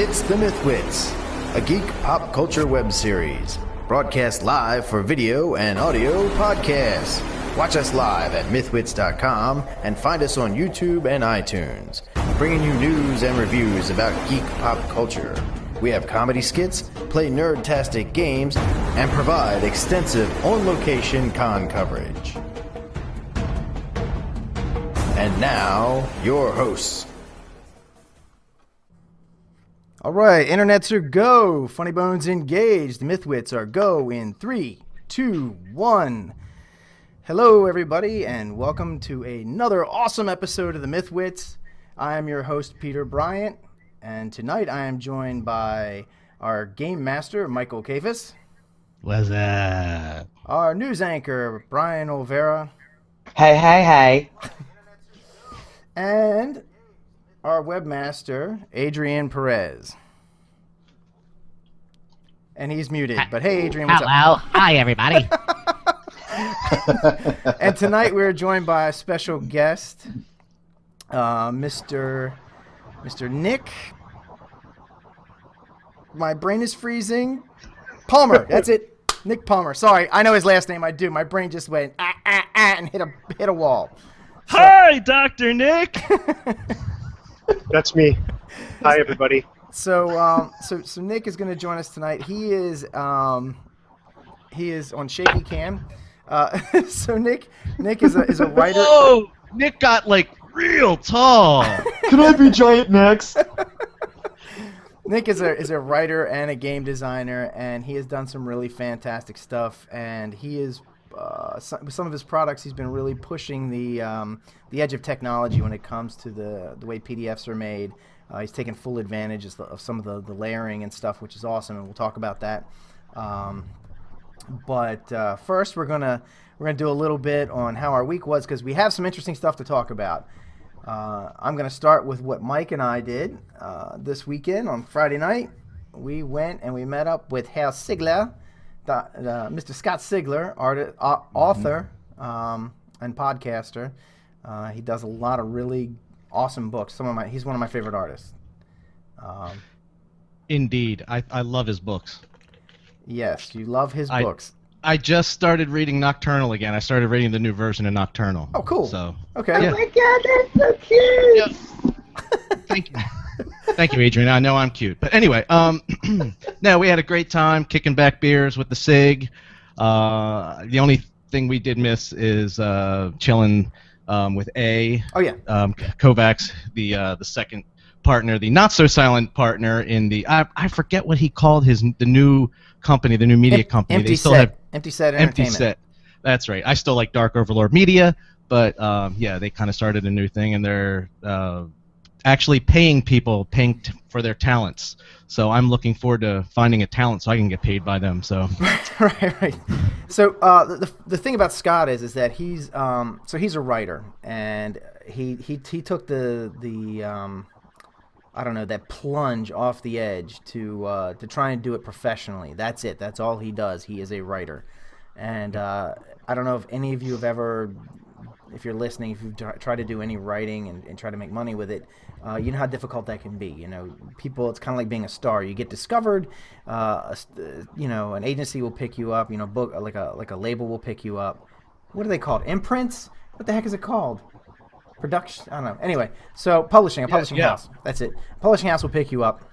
It's the MythWits, a geek pop culture web series, broadcast live for video and audio podcasts. Watch us live at MythWits.com and find us on YouTube and iTunes, bringing you news and reviews about geek pop culture. We have comedy skits, play nerd-tastic games, and provide extensive on-location con coverage. And now, your hosts. All right, internets are go. Funny Bones engaged. The MythWits are go in 3, 2, 1. Hello, everybody, and welcome to another awesome episode of the MythWits. I am your host, Peter Bryant, and tonight I am joined by our game master, Michael Kafis. What's up? Our news anchor, Brian Olvera. Hey. And our webmaster, Adrian Perez. And he's muted, but hey, Adrian, what's up? Hello. Hi, everybody. And tonight we're joined by a special guest, Mr. Nick. My brain is freezing. Palmer, that's it. Nick Palmer. Sorry, I know his last name. I do. My brain just went and hit a wall. So. Hi, Dr. Nick. That's me. Hi, everybody. So Nick is going to join us tonight. He is on shaky cam. So Nick is a writer. Whoa! Nick got like real tall. Can I be giant next? Nick is a writer and a game designer, and he has done some really fantastic stuff. And he is some of his products. He's been really pushing the edge of technology when it comes to the way PDFs are made. He's taken full advantage of some of the layering and stuff, which is awesome, and we'll talk about that. But first, we're gonna do a little bit on how our week was, because we have some interesting stuff to talk about. I'm gonna start with what Mike and I did this weekend on Friday night. We went and we met up with Herr Sigler, Mr. Scott Sigler, author and podcaster. He does a lot of really awesome books. He's one of my favorite artists. Indeed. I love his books. Yes, you love his books. I just started reading Nocturnal again. I started reading the new version of Nocturnal. Oh, cool. So, okay. Yeah. Oh my god, that's so cute! Yeah. Thank you. Thank you, Adrian. I know I'm cute. But anyway, no, we had a great time kicking back beers with the SIG. The only thing we did miss is chilling with A. Oh, yeah. Kovacs, the second partner, the not-so-silent partner in the... I forget what he called the new company, the new media company. Empty they still Set. have Empty Set Empty Entertainment. Set. That's right. I still like Dark Overlord Media, but yeah, they kind of started a new thing, and they're actually paying people for their talents. So I'm looking forward to finding a talent so I can get paid by them. So right. So the thing about Scott is that he's a writer, and he took the I don't know, that plunge off the edge to try and do it professionally. That's it. That's all he does. He is a writer, and I don't know if any of you have ever, if you're listening, if you've tried to do any writing and try to make money with it, you know how difficult that can be. You know, people, it's kind of like being a star. You get discovered, an agency will pick you up. You know, book like a label will pick you up. What are they called? Imprints? What the heck is it called? Production? I don't know. Anyway, so publishing house. That's it. Publishing house will pick you up.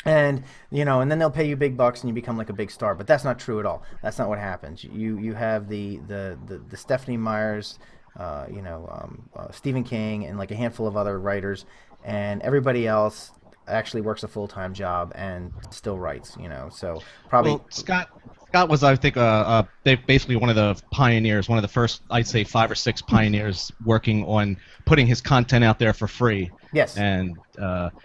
And and then they'll pay you big bucks and you become like a big star. But that's not true at all. That's not what happens. You have the Stephanie Meyers, Stephen King, and like a handful of other writers, and everybody else actually works a full-time job and still writes. So probably Scott was, I think, basically one of the pioneers, one of the first, I'd say, 5 or 6 pioneers working on putting his content out there for free. Yes. And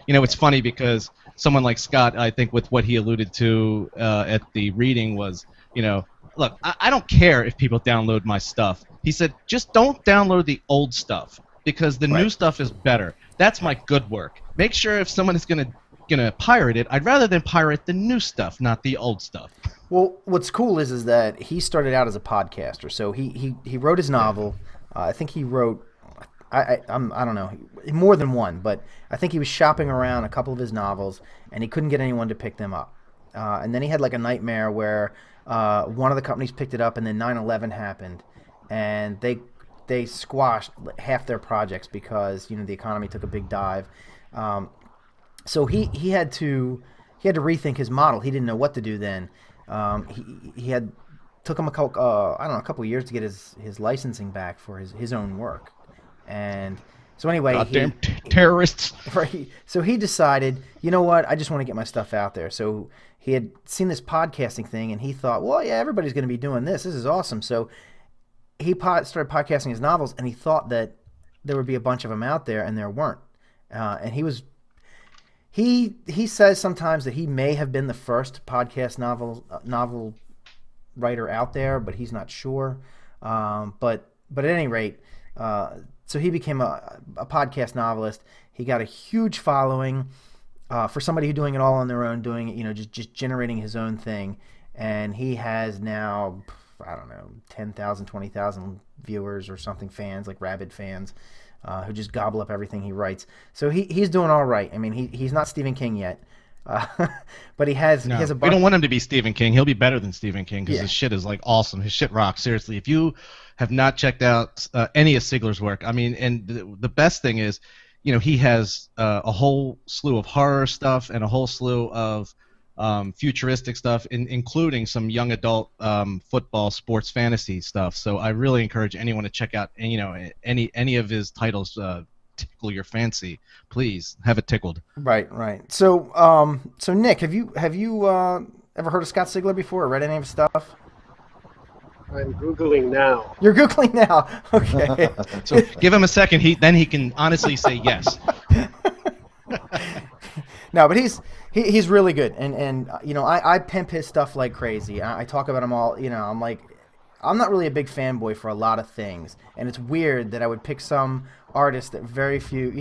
it's funny because someone like Scott, I think, with what he alluded to at the reading was, look, I don't care if people download my stuff. He said, just don't download the old stuff because the new stuff is better. That's my good work. Make sure if someone is gonna pirate it, I'd rather than pirate the new stuff, not the old stuff. Well, what's cool is that he started out as a podcaster. So he wrote his novel. I think he wrote I don't know, more than one, but I think he was shopping around a couple of his novels, and he couldn't get anyone to pick them up. And then he had like a nightmare where one of the companies picked it up, and then 9/11 happened, and they squashed half their projects because the economy took a big dive. So he had to rethink his model. He didn't know what to do then. He took him a couple years to get his licensing back for his own work. And so anyway, goddamn terrorists. Right. So he decided, you know what? I just want to get my stuff out there. So he had seen this podcasting thing, and he thought, well, yeah, everybody's going to be doing this. This is awesome. So he started podcasting his novels, and he thought that there would be a bunch of them out there, and there weren't. And he says sometimes that he may have been the first podcast novel writer out there, but he's not sure. But at any rate, so he became a podcast novelist. He got a huge following for somebody who's doing it all on their own, doing it, just generating his own thing. And he has now, I don't know, 10,000, 20,000 viewers or something, fans, like rabid fans, who just gobble up everything he writes. So he's doing all right. I mean, he's not Stephen King yet. But he has a bunch. We don't want him to be Stephen King. He'll be better than Stephen King because his shit is like awesome. His shit rocks. Seriously, if you have not checked out any of Sigler's work, I mean, and the best thing is, he has a whole slew of horror stuff and a whole slew of futuristic stuff, including some young adult football, sports, fantasy stuff. So I really encourage anyone to check out, any of his titles. Tickle your fancy, please have it tickled. Right. So Nick, have you ever heard of Scott Sigler before or read any of his stuff? I'm Googling now. You're Googling now. Okay. So give him a second. Then he can honestly say yes. No, but he's really good, and I pimp his stuff like crazy. I talk about him all. I'm not really a big fanboy for a lot of things, and it's weird that I would pick some artist that very few,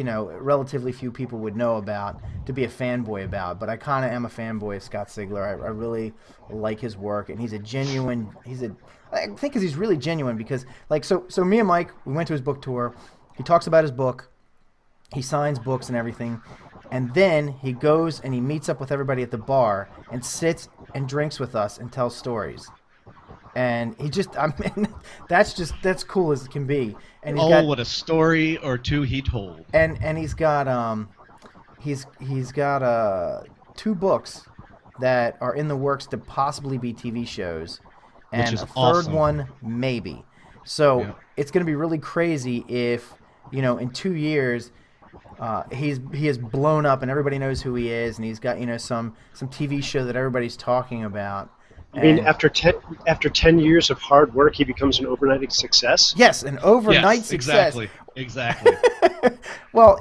relatively few people would know about to be a fanboy about. But I kind of am a fanboy of Scott Sigler. I really like his work, and I think he's really genuine because, so me and Mike, we went to his book tour. He talks about his book. He signs books and everything. And then he goes and he meets up with everybody at the bar and sits and drinks with us and tells stories. And that's cool as it can be. And what a story or two he told. And he's got he's got 2 books that are in the works to possibly be TV shows, and a third awesome. one maybe. So it's going to be really crazy if in 2 years he has blown up and everybody knows who he is, and he's got some TV show that everybody's talking about. I mean, after 10 years of hard work, he becomes an overnight success? Yes, an overnight success. Exactly. Well,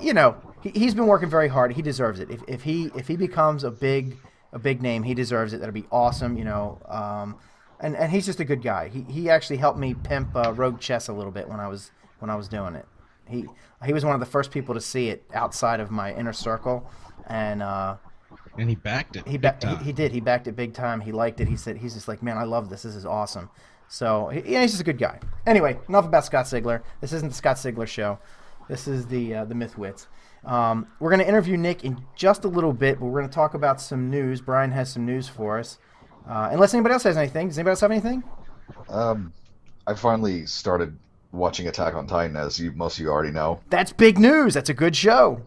he's been working very hard. He deserves it. If he becomes a big name, he deserves it. That'd be awesome, And he's just a good guy. He actually helped me pimp Rogue Chess a little bit when I was doing it. He was one of the first people to see it outside of my inner circle, and he backed it. He did. He backed it big time. He liked it. He said he's just like, man, I love this. This is awesome. So he's just a good guy. Anyway, enough about Scott Sigler. This isn't the Scott Sigler show. This is the MythWits. We're going to interview Nick in just a little bit, but we're going to talk about some news. Brian has some news for us. Unless anybody else has anything. Does anybody else have anything? I finally started watching Attack on Titan, as most of you already know. That's big news. That's a good show.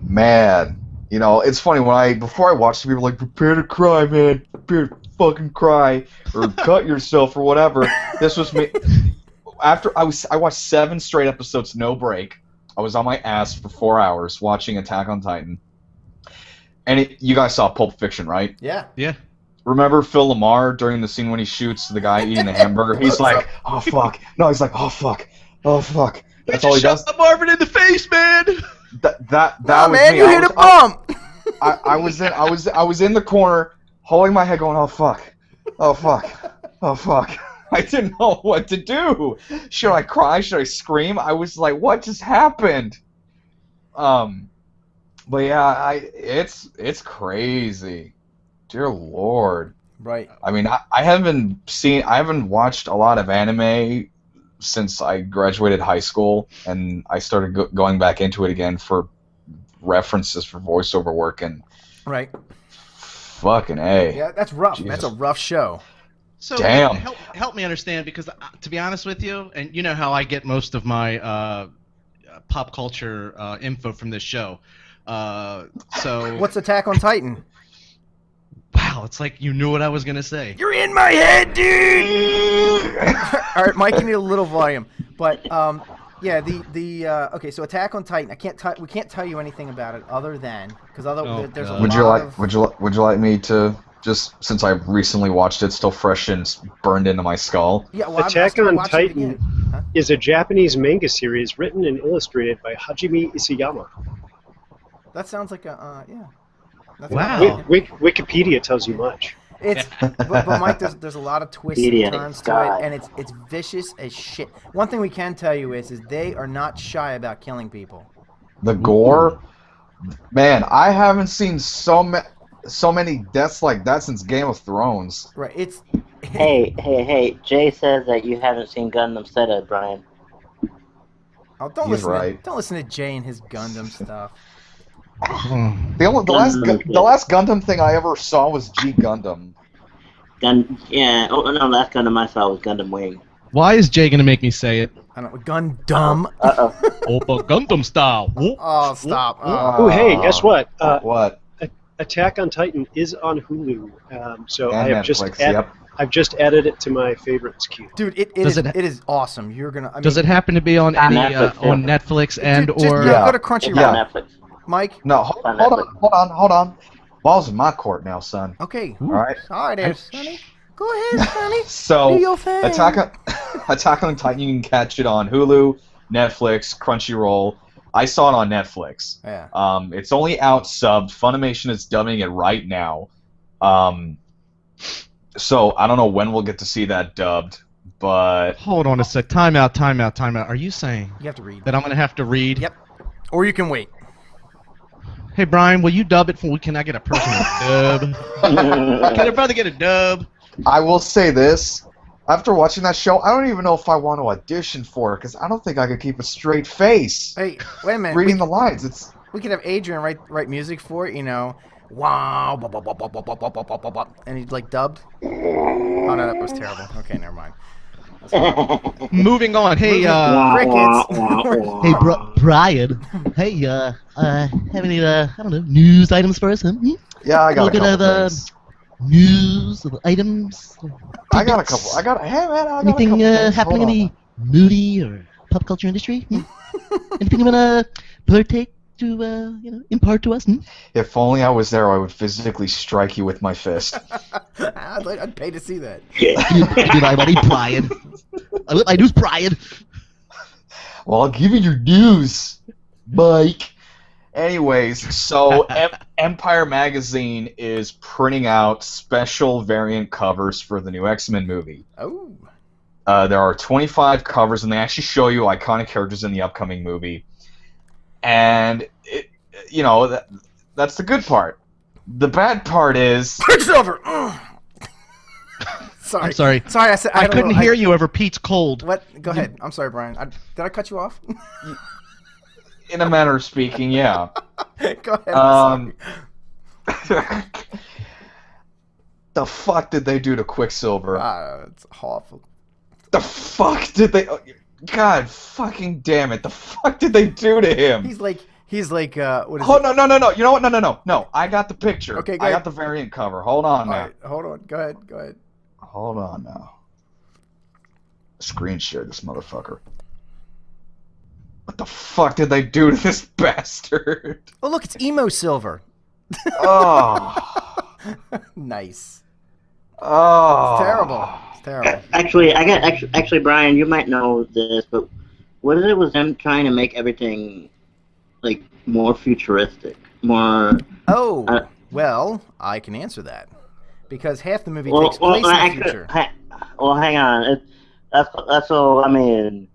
Man, it's funny before I watched it, people were like, prepare to cry, man. Prepare to fucking cry or cut yourself or whatever. This was me. After I watched 7 straight episodes, no break. I was on my ass for 4 hours watching Attack on Titan. And you guys saw Pulp Fiction, right? Yeah. Remember Phil Lamar during the scene when he shoots the guy eating the hamburger? He's like, oh fuck. No, he's like, oh fuck. Oh fuck. That's all he does. Shot Marvin in the face, man. That was man, me. You hit a bump. I was in the corner holding my head going, oh fuck. Oh fuck. Oh fuck. I didn't know what to do. Should I cry? Should I scream? I was like, what just happened? But yeah, it's crazy. Dear Lord. Right. I mean, I haven't watched a lot of anime since I graduated high school, and I started going back into it again for references for voiceover work, and Right. fucking A. Yeah, that's rough. Jesus. That's a rough show. So Damn. help me understand, because to be honest with you, and you know how I get most of my pop culture info from this show. So What's Attack on Titan? wow, it's like you knew what I was gonna say. You're in my head, dude. All right, Mike, you need a little volume, but yeah, okay, so Attack on Titan. We can't tell you anything about it other than because there's a Would you lot like would you like me to, just since I recently watched it, still fresh and burned into my skull? Yeah, well, Attack I'm on watching it Titan again. Huh? is a Japanese manga series written and illustrated by Hajime Isayama. That sounds like a yeah. That's Wow. Wikipedia tells you much. It's but Mike, there's a lot of twists and Idiot. turns to God. it, and it's vicious as shit. One thing we can tell you is they are not shy about killing people. The gore, man, I haven't seen so many deaths like that since Game of Thrones. Right? It's Hey! Jay says that you haven't seen Gundam Zeta, Brian. oh, don't He's listen. right. Don't listen to Jay and his Gundam stuff. The last Gundam thing I ever saw was G Gundam. Last Gundam I saw was Gundam Wing. Why is Jay gonna make me say it? I don't know. Gundam. Uh-oh. Oppa Gundam style. Whoop. Oh, stop. Oh, hey, guess what? What? Attack on Titan is on Hulu, so And I have Netflix, yep. I've just added it to my favorites queue. Dude, it is awesome. You're gonna. I mean, Does it happen to be on On any Netflix, on yeah. Netflix and just or? Yeah. go to It's Crunchyroll. on Netflix. Mike. No, on hold on. Ball's in my court now, son. Okay. All right. All right, there, Sonny. Go ahead, Sonny. So, Do your thing. Attack on Titan, you can catch it on Hulu, Netflix, Crunchyroll. I saw it on Netflix. Yeah. It's only out subbed. Funimation is dubbing it right now. So I don't know when we'll get to see that dubbed, but Hold on a sec. Time out. Are you saying You have to read. that I'm gonna have to read? Yep. Or you can wait. Hey Brian, will you dub it for me? Can I get a personal dub? Can a brother get a dub? I will say this. After watching that show, I don't even know if I want to audition for it, because I don't think I could keep a straight face Hey, wait a minute. reading the lines. It's We could have Adrian write music for it, you know. Wow, bop, bop, bop, bop, bop, bop, bop, bop, bop, bop, and he'd like dubbed. Oh no, that was terrible. Okay, never mind. Moving on. Hey, Crickets. Hey, Brian. Hey, have any, I don't know, news items for us? Huh? yeah, I got a Little bit couple of things. news, items. I got a tidbits? couple. Hey man, I got Anything a couple things. happening in Hold the movie or pop culture industry? Anything you wanna partake to, impart to us? If only I was there, I would physically strike you with my fist. I'd pay to see that. Give me my money, Brian. I want my news, Brian. Well, I'll give you your news, Mike. Anyways, so Empire Magazine is printing out special variant covers for the new X-Men movie. Oh. There are 25 covers, and they actually show you iconic characters in the upcoming movie. And, that's the good part. The bad part is... Quicksilver! Sorry. I'm sorry. Sorry, I said I couldn't hear you over Pete's cold. What? Go ahead. I'm sorry, Brian. Did I cut you off? In a manner of speaking, yeah. Go ahead. I'm sorry. The fuck did they do to Quicksilver? It's awful. The fuck did they... God fucking damn it. The fuck did they do to him? He's like, what is Oh, it? no. You know what? No. I got the picture. Okay, go I ahead. got the variant cover. Hold on All now. right, hold on. Go ahead. Hold on now. Screen share this motherfucker. What the fuck did they do to this bastard? Oh, look, it's emo silver. Oh. Nice. Oh. It's terrible. Actually, Brian, you might know this, but what is it with them trying to make everything like more futuristic, more? Oh, well, I can answer that because half the movie takes place in the future. Hang on. That's so. I mean,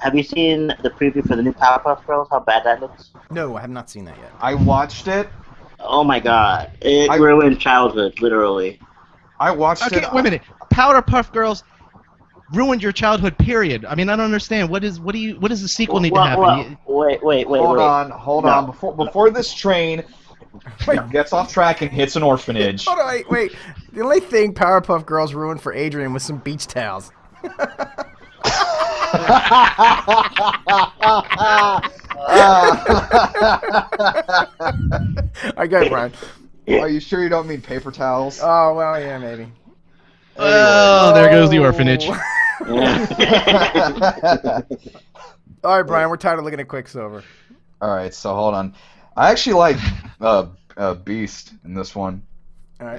have you seen the preview for the new Powerpuff Girls? How bad that looks? No, I have not seen that yet. I watched it. Oh my god, it ruined childhood, literally. I watched Okay, it. wait a minute. Powderpuff Girls. ruined your childhood. Period. I mean, I don't understand. What does the sequel need to happen? Wait. Hold on. Before this train gets off track and hits an orphanage. Hold on, wait. The only thing Powerpuff Girls ruined for Adrian was some beach towels. I got it, Brian. Are you sure you don't mean paper towels? Oh, well, yeah, maybe. Oh, there goes the orphanage. All right, Brian, we're tired of looking at Quicksilver. All right, so hold on. I actually like Beast in this one. All right.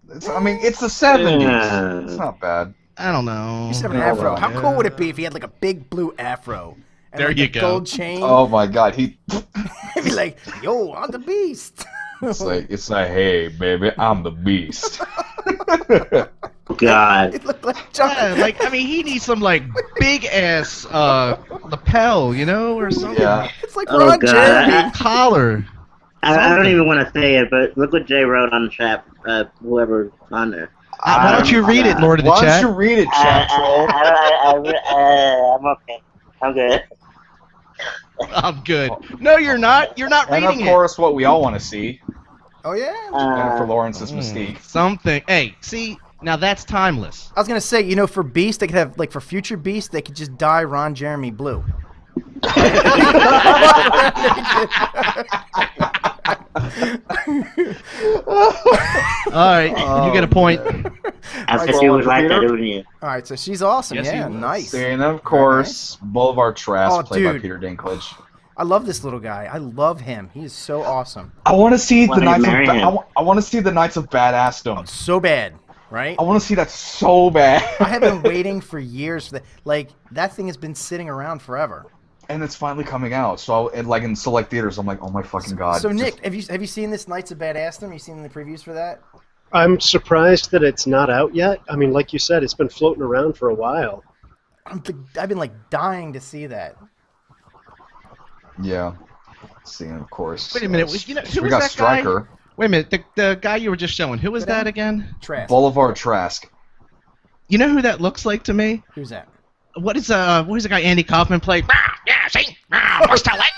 It's the 70s. It's not bad. I don't know. He used to have an afro. How cool would it be if he had like a big blue afro? And There like you a go. gold chain. Oh my God, He'd be like, "Yo, I'm the Beast." it's like, hey, baby, I'm the Beast. God. It looked like John. Yeah, he needs some big ass lapel, or something. Yeah. It's like Oh, Ron God. Jeremy. Collar. I don't even want to say it, but look what Jay wrote on the chat. Whoever on there. Why don't you read it, Lord of the Why Chat? don't you read it, chat troll? I'm okay. I'm good. I'm good. No, you're not. You're not And reading of course, what we all want to see, Oh yeah. Jennifer Lawrence's Mystique. Something. Hey, see, now that's timeless. I was gonna say, for Beast, they could have for future Beast, they could just dye Ron Jeremy blue. All right, you get a point. I bet you would like that, wouldn't you? All right, so she's awesome. Yes, Yeah, he was. nice. And of course, Boulevard Trask, Oh, played by dude. Peter Dinklage. I love this little guy. I love him. He is so awesome. I want to see Why the don't you Knights of marry him? I want to see the Knights of Badassdom. So bad, right? I want to see that so bad. I have been waiting for years for that. Like that thing has been sitting around forever. And it's finally coming out. So in select theaters, I'm like, oh my fucking God. So Nick, have you seen this Knights of Badassdom? You seen the previews for that? I'm surprised that it's not out yet. I mean, like you said, it's been floating around for a while. I've been dying to see that. Yeah. See, and of course. Wait a minute. Who we was got that Stryker. guy? Wait a minute. The guy you were just showing. Who was that again? Trask. Boulevard Trask. You know who that looks like to me? Who's that? What is the guy Andy Kaufman played? Yeah, see? What's that like?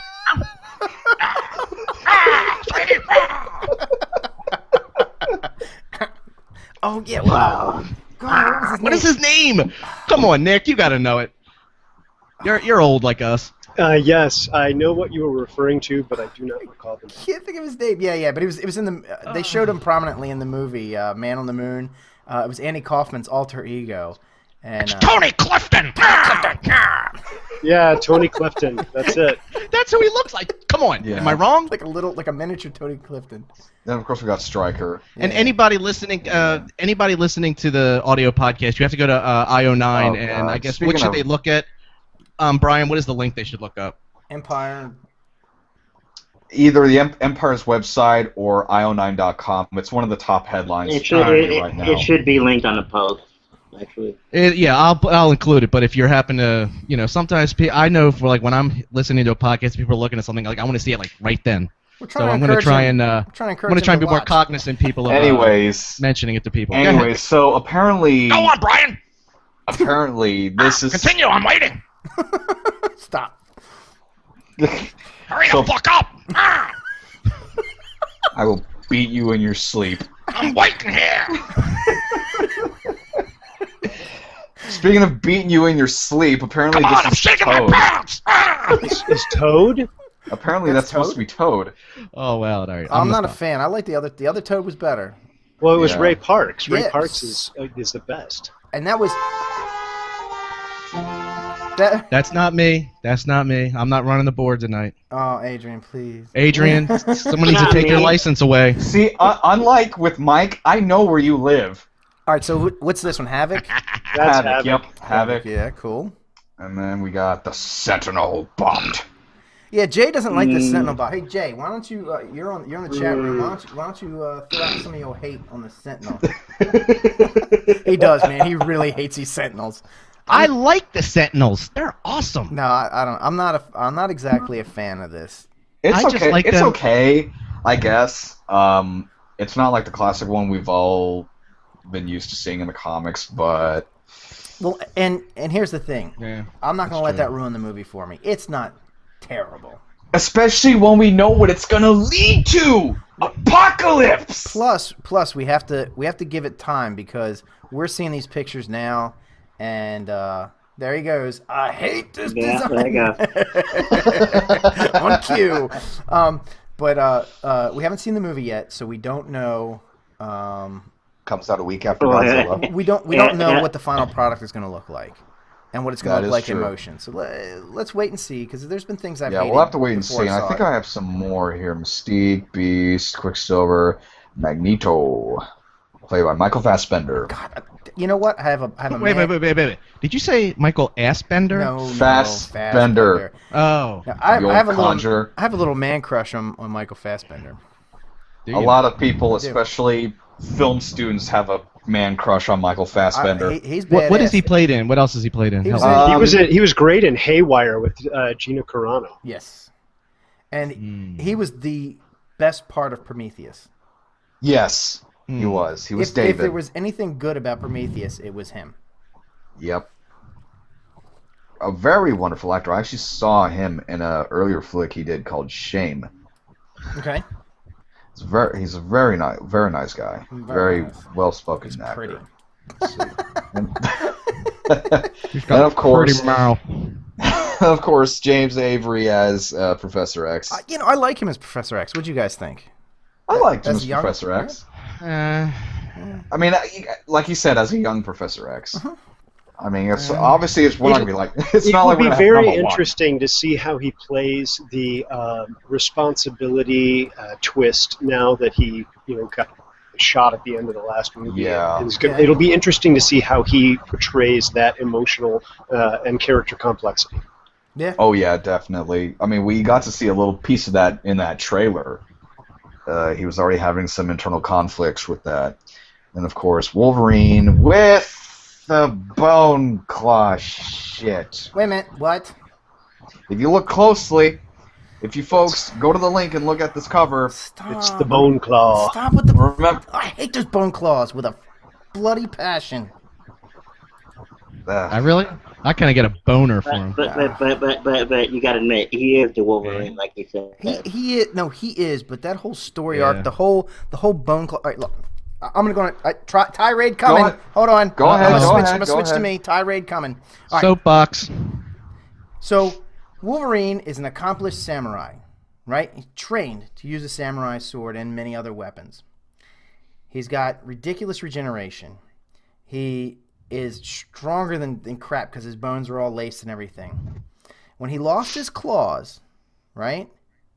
Oh yeah. Wow. God, What is his name? Come on, Nick. You got to know it. You're old like us. Yes, I know what you were referring to, but I do not recall the name. Can't think of his name. Yeah, but it was in the. They showed him prominently in the movie Man on the Moon. It was Andy Kaufman's alter ego, and Tony Clifton. Yeah, Tony Clifton. That's it. That's who he looks like. Come on. Yeah. Am I wrong? like a miniature Tony Clifton. Then of course we got Stryker. And anybody listening to the audio podcast, you have to go to IO9, Oh, and God. I guess Speaking what should of- they look at? Brian, what is the link they should look up? Empire. Either the Empire's website or io9.com. It's one of the top headlines It should, right now. it should be linked on the post, actually. I'll include it. But if you're happen to, sometimes I know for when I'm listening to a podcast, people are looking at something like I want to see it right then. So I'm going to try and be more cognizant people of Anyways, mentioning it to people. Go ahead. anyways, so apparently, Go on, Brian. apparently this is Continue. I'm waiting. Stop. Hurry So- the fuck up. I will beat you in your sleep. I'm waiting here. Speaking of beating you in your sleep, apparently Come on, I'm this is shaking my Toad. pants. Is Toad? Apparently that's supposed to be Toad. Oh well, all right. I'm not a fan. I like the other. The other Toad was better, Well, it was Yeah. Ray Parks. Ray Yes. Parks is the best. and that was. That. That's not me. That's not me. I'm not running the board tonight. Oh, Adrian, please. Adrian, someone needs to Not take your me. license away. See, unlike with Mike, I know where you live. All right, so what's this one? Havoc. That's Havoc. Yep, Havoc. Yeah, cool. And then we got the Sentinel bombed. Yeah, Jay doesn't like the Sentinel bot. Hey, Jay, why don't you? You're on the chat room. Why don't you throw out some of your hate on the Sentinel? He does, man. He really hates these Sentinels. I like the Sentinels. They're awesome. No, I don't. I'm not exactly a fan of this. It's I just okay. like It's them. okay, I guess. It's not like the classic one we've all been used to seeing in the comics, but Well, and here's the thing. Yeah, I'm not going to let true. that ruin the movie for me. It's not terrible. Especially when we know what it's gonna lead to. Apocalypse. Plus, we have to give it time because we're seeing these pictures now, and there he goes. I hate this design. There you go. On cue. But we haven't seen the movie yet, so we don't know. Comes out a week after Oh, yeah. Godzilla. We don't know what the final product is going to look like, and what it's going That to look is like in true. motion. So let's wait and see, because there's been things I've Yeah, hated we'll have to wait and before see. And I saw think it. I have some more here. Mystique, Beast, Quicksilver, Magneto, played by Michael Fassbender. God, you know what? I have a Wait. Did you say Michael Assbender? No, Fassbender. Oh. Now, I The have a old little conjurer. I have a little man crush on Michael Fassbender. Do A you? lot of people, do. especially film students, have a man crush on Michael Fassbender. He's What has badass. he played in? What else has he played in? He was Help me. in- He was great in Haywire with Gina Carano. Yes, and he was the best part of Prometheus. Yes, he Hmm. was. He was If David. there was anything good about Prometheus, it was him. Yep. A very wonderful actor. I actually saw him in an earlier flick he did called Shame. Okay, He's a very nice guy. Very Very nice. well-spoken he's actor. pretty. He's And of course, pretty mouth. of course, James Avery as Professor X. I like him as Professor X. What'd you guys think? I liked him as as young- Professor X. Uh, I mean, like you said, as a young Professor X. Uh-huh. I mean, it's obviously we're not gonna be like. It's It not will like we're be gonna have very number one. interesting to see how he plays the responsibility twist now that he, got shot at the end of the last movie. Yeah. It'll be interesting to see how he portrays that emotional and character complexity. Yeah. Oh yeah, definitely. I mean, we got to see a little piece of that in that trailer. He was already having some internal conflicts with that, and of course, Wolverine with the bone claw shit. Wait a minute. What? If you look closely, if you folks go to the link and look at this cover, Stop. It's the bone claw. Stop with the. remember. I hate those bone claws with a bloody passion. I kind of get a boner for him. But you gotta admit, he is the Wolverine, like you said. He is. No, he is. But that whole story Yeah. arc, the whole bone claw. All right, look. I'm gonna go on. Tirade coming. ahead. Hold on. Go ahead, I'm gonna go switch, ahead, I'm gonna go switch to ahead. me. Tirade coming. All right. Soapbox. So, Wolverine is an accomplished samurai, right? He's trained to use a samurai sword and many other weapons. He's got ridiculous regeneration. He is stronger than crap because his bones are all laced and everything. When he lost his claws, right,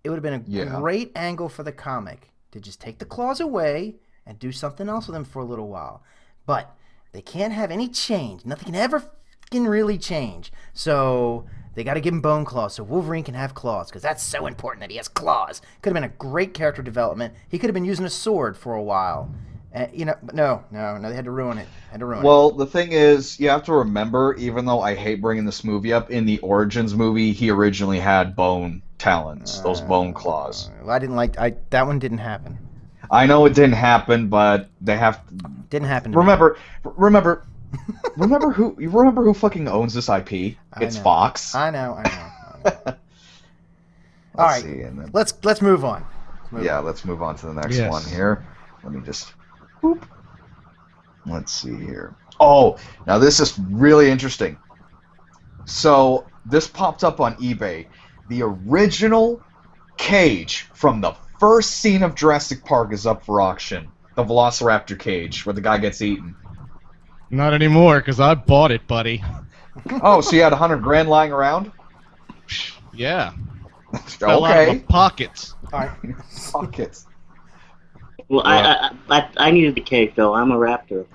it would have been a Yeah. great angle for the comic to just take the claws away and do something else with them for a little while. But they can't have any change. Nothing can ever fucking really change. So they got to give him bone claws so Wolverine can have claws because that's so important that he has claws. Could have been a great character development. He could have been using a sword for a while. But no, they had to ruin it. Well, the thing is, you have to remember, even though I hate bringing this movie up, in the Origins movie, he originally had bone talons, those bone claws. I didn't like. That one didn't happen. I know it didn't happen, but they have. Didn't happen. To me. Remember who fucking owns this IP? It's know. Fox. I know. All Let's right, see, and then, let's move on. let's move on to the next Yes. one here. Let me just. Boop. Let's see here. Oh, now this is really interesting. So this popped up on eBay. The original cage from the first scene of Jurassic Park is up for auction. The Velociraptor cage where the guy gets eaten. Not anymore, because I bought it, buddy. Oh, so you had $100,000 lying around? Yeah. Fell out of Okay. my pockets. All right. Pockets. Well, I needed the cake though. I'm a raptor.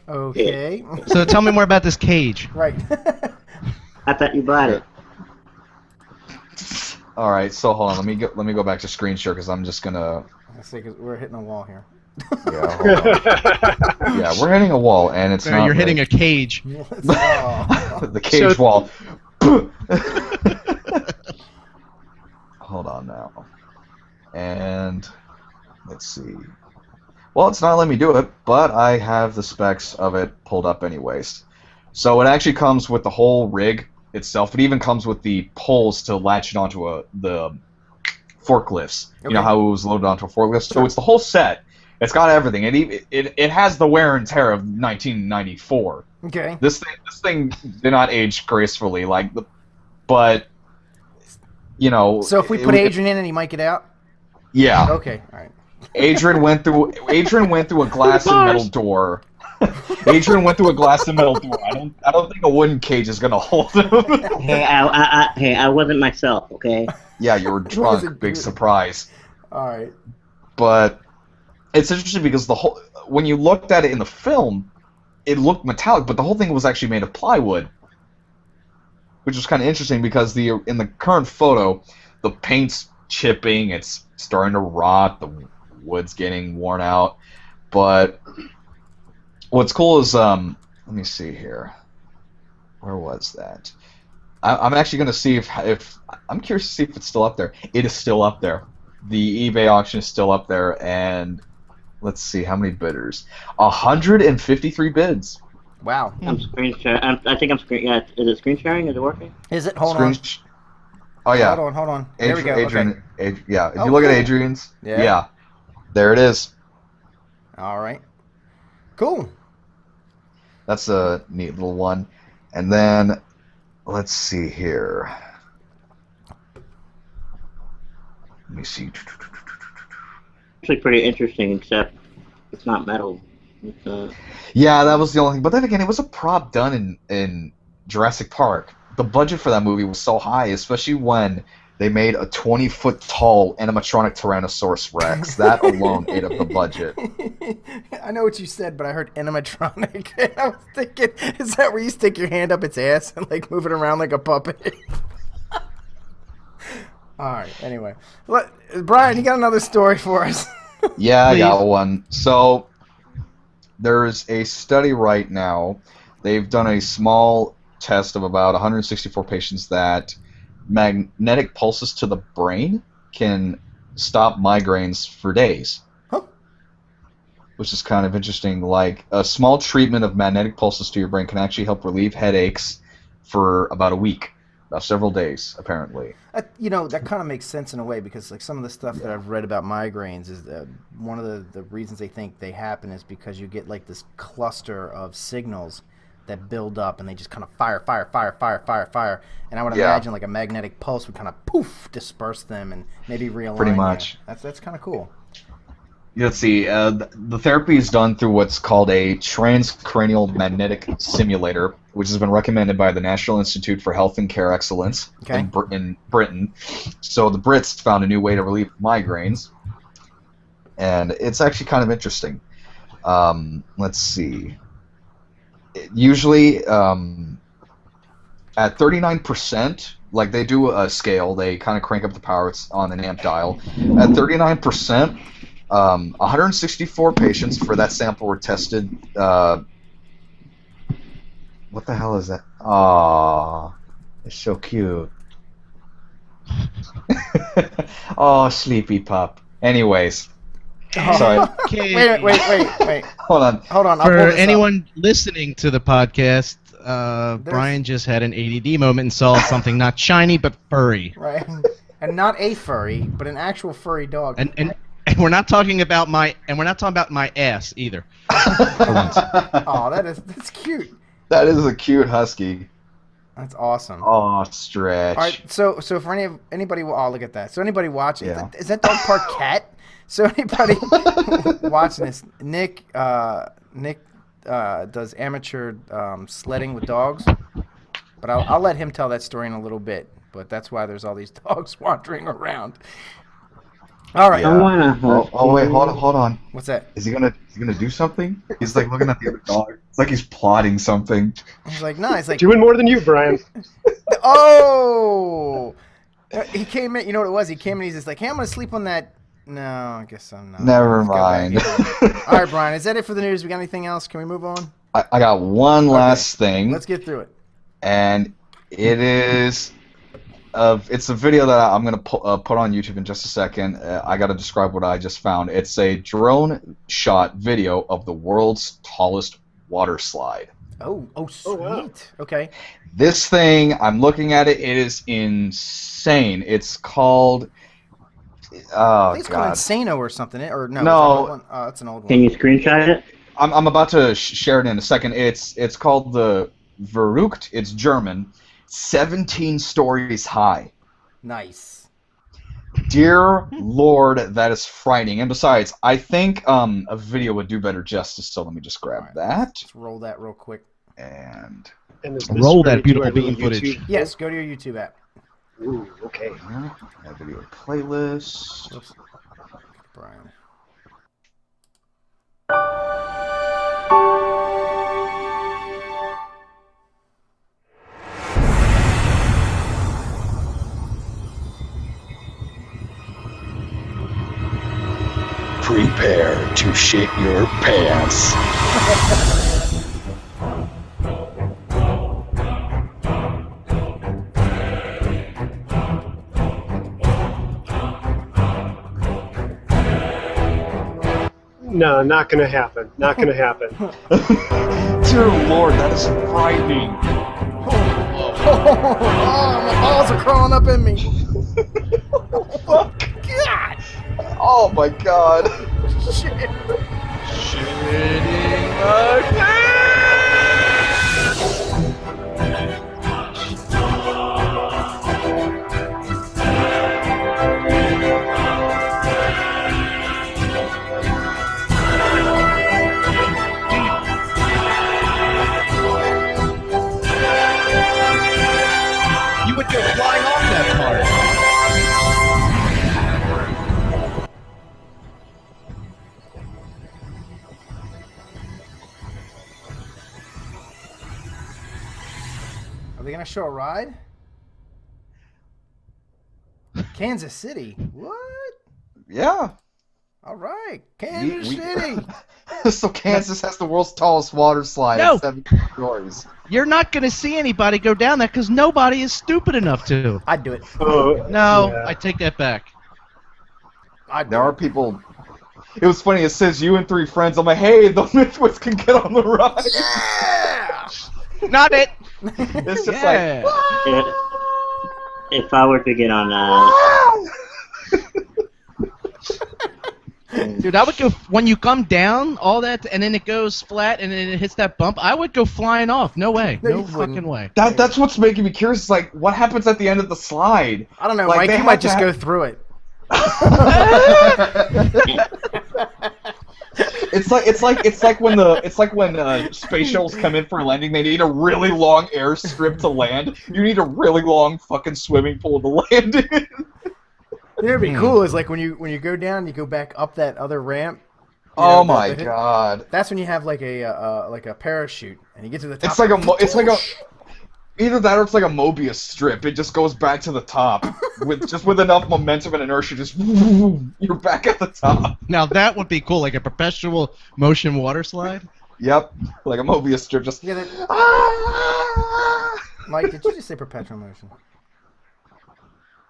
Okay. So tell me more about this cage. Right. I thought you bought it. All right, so hold on. Let me go back to screen share because I'm just gonna. Let's see, 'cause we're hitting a wall here. Yeah, hold on. Yeah, we're hitting a wall, and it's So not. you're hitting right. a cage. The cage So- wall. Hold on now. And let's see. Well, it's not letting me do it, but I have the specs of it pulled up anyways. So it actually comes with the whole rig itself. It even comes with the poles to latch it onto the forklifts. Okay. You know how it was loaded onto a forklift? So it's the whole set. It's got everything. It has the wear and tear of 1994. Okay. This thing did not age gracefully, but you know. So if we put Adrian in, and he might get out. Yeah. Okay. All right. Adrian went through a glass and metal door. Adrian went through a glass and metal door. I don't think a wooden cage is gonna hold him. Hey, I wasn't myself, okay? Yeah, you were drunk. Big surprise. All right. But it's interesting because when you looked at it in the film, it looked metallic, but the whole thing was actually made of plywood, which was kind of interesting because in the current photo, the paint's chipping, it's starting to rot, the wood's getting worn out. But what's cool is, let me see here. Where was that? I'm actually going to see if I'm curious to see if it's still up there. It is still up there. The eBay auction is still up there, and let's see how many bidders. 153 bids. Wow. I'm screen sharing. I think I'm screen. Yeah, is it screen sharing? Is it working? Is it? Hold on. Oh yeah. Hold on. There we go. Adrian, okay. Yeah. If you look at Adrian's, yeah, there it is. All right. Cool. That's a neat little one. And then, let's see here. Let me see. Actually, pretty interesting, except it's not metal. Yeah, that was the only thing. But then again, it was a prop done in Jurassic Park. The budget for that movie was so high, especially when they made a 20-foot tall animatronic Tyrannosaurus Rex. That alone ate up the budget. I know what you said, but I heard animatronic. And I was thinking, is that where you stick your hand up its ass and like move it around like a puppet? All right. Anyway, Brian, you got another story for us? Yeah, I got one. So there's a study right now. They've done a small test of about 164 patients that magnetic pulses to the brain can stop migraines for days. Huh. Which is kind of interesting. Like, a small treatment of magnetic pulses to your brain can actually help relieve headaches for about a week. About several days, apparently. That kind of makes sense in a way because like some of the stuff that I've read about migraines is that one of the reasons they think they happen is because you get like this cluster of signals that build up and they just kind of fire. And I would imagine like a magnetic pulse would kind of poof disperse them and maybe realign. Pretty much. That's kind of cool. Let's see. The therapy is done through what's called a transcranial magnetic simulator, which has been recommended by the National Institute for Health and Care Excellence in Britain. So the Brits found a new way to relieve migraines, and it's actually kind of interesting. Let's see. Usually, at 39%, like they do a scale, they kind of crank up the power on an amp dial. At 39%, 164 patients for that sample were tested. What the hell is that? Aw, it's so cute. Oh, sleepy pup. Anyways. Sorry. Okay. Wait. Hold on. For anyone listening to the podcast, Brian just had an ADD moment and saw something not shiny but furry. Right. And not a furry, but an actual furry dog. And we're not talking about my ass either. For once. Oh, that's cute. That is a cute husky. That's awesome. Oh, stretch. All right, so for anybody, look at that. So anybody watching, is that dog part cat? So anybody watching this, Nick does amateur sledding with dogs, but I'll let him tell that story in a little bit. But that's why there's all these dogs wandering around. All right. Yeah. Oh wait, hold on. What's that? Is he gonna do something? He's like looking at the other dog. It's like he's plotting something. He's like, no, he's like doing more than you, Brian. Oh, he came in. You know what it was? He came in. He's just like, hey, I'm gonna sleep on that. No, I guess I'm not. Never mind. All right, Brian. Is that it for the news? We got anything else? Can we move on? I got one last thing. Let's get through it. And it is It's a video that I'm gonna put on YouTube in just a second. I gotta describe what I just found. It's a drone shot video of the world's tallest water slide. Oh, sweet. wow. Okay. This thing, I'm looking at it. It is insane. It's called. Oh I think it's called God. Insano or something. Or no. No. That's an old one. Can you screenshot it? I'm about to share it in a second. It's called the Verrückt. It's German. 17 stories high. Nice. Dear Lord, that is frightening. And besides, I think a video would do better justice. So let me just grab that Let's roll that real quick. and And is this Roll that ready to beautiful our little bean footage. YouTube? Yes, go to your YouTube app. Ooh, okay. that video playlist. Oops. Brian. Prepare to shit your pants. No, not gonna happen. Not gonna happen. Dear Lord, that is frightening. Oh, my balls are crawling up in me. God. Oh my God. Shit. You would go flying off that part. Are they gonna show a ride? Kansas City. What? Yeah. All right, Kansas City. So Kansas has the world's tallest water slide No. at 7 stories. You're not going to see anybody go down that because nobody is stupid enough to. I'd do it. Oh, No, yeah. I take that back. There are people. It was funny. It says you and 3 friends. I'm like, hey, the MythWits can get on the ride. Yeah. Not it. It's just Yeah. If I were to get on that, Dude, I would go when you come down, all that, and then it goes flat, and then it hits that bump. I would go flying off. No way. No, No you fucking wouldn't. way. That's what's making me curious. It's like, what happens at the end of the slide? I don't know, Like, Mike. they You had might to just have- go through it. It's like when space shuttles come in for a landing. They need a really long airstrip to land. You need a really long fucking swimming pool to land in. You know, what'd be cool is like when you go down, you go back up that other ramp. You Oh know, my God! That's when you have like a parachute, and you get to the top. It's like a either that or it's like a Mobius strip. It just goes back to the top with enough momentum and inertia. Just you're back at the top. Now that would be cool, like a perpetual motion water slide. Yep, like a Mobius strip. Just Yeah, Mike, did you just say perpetual motion?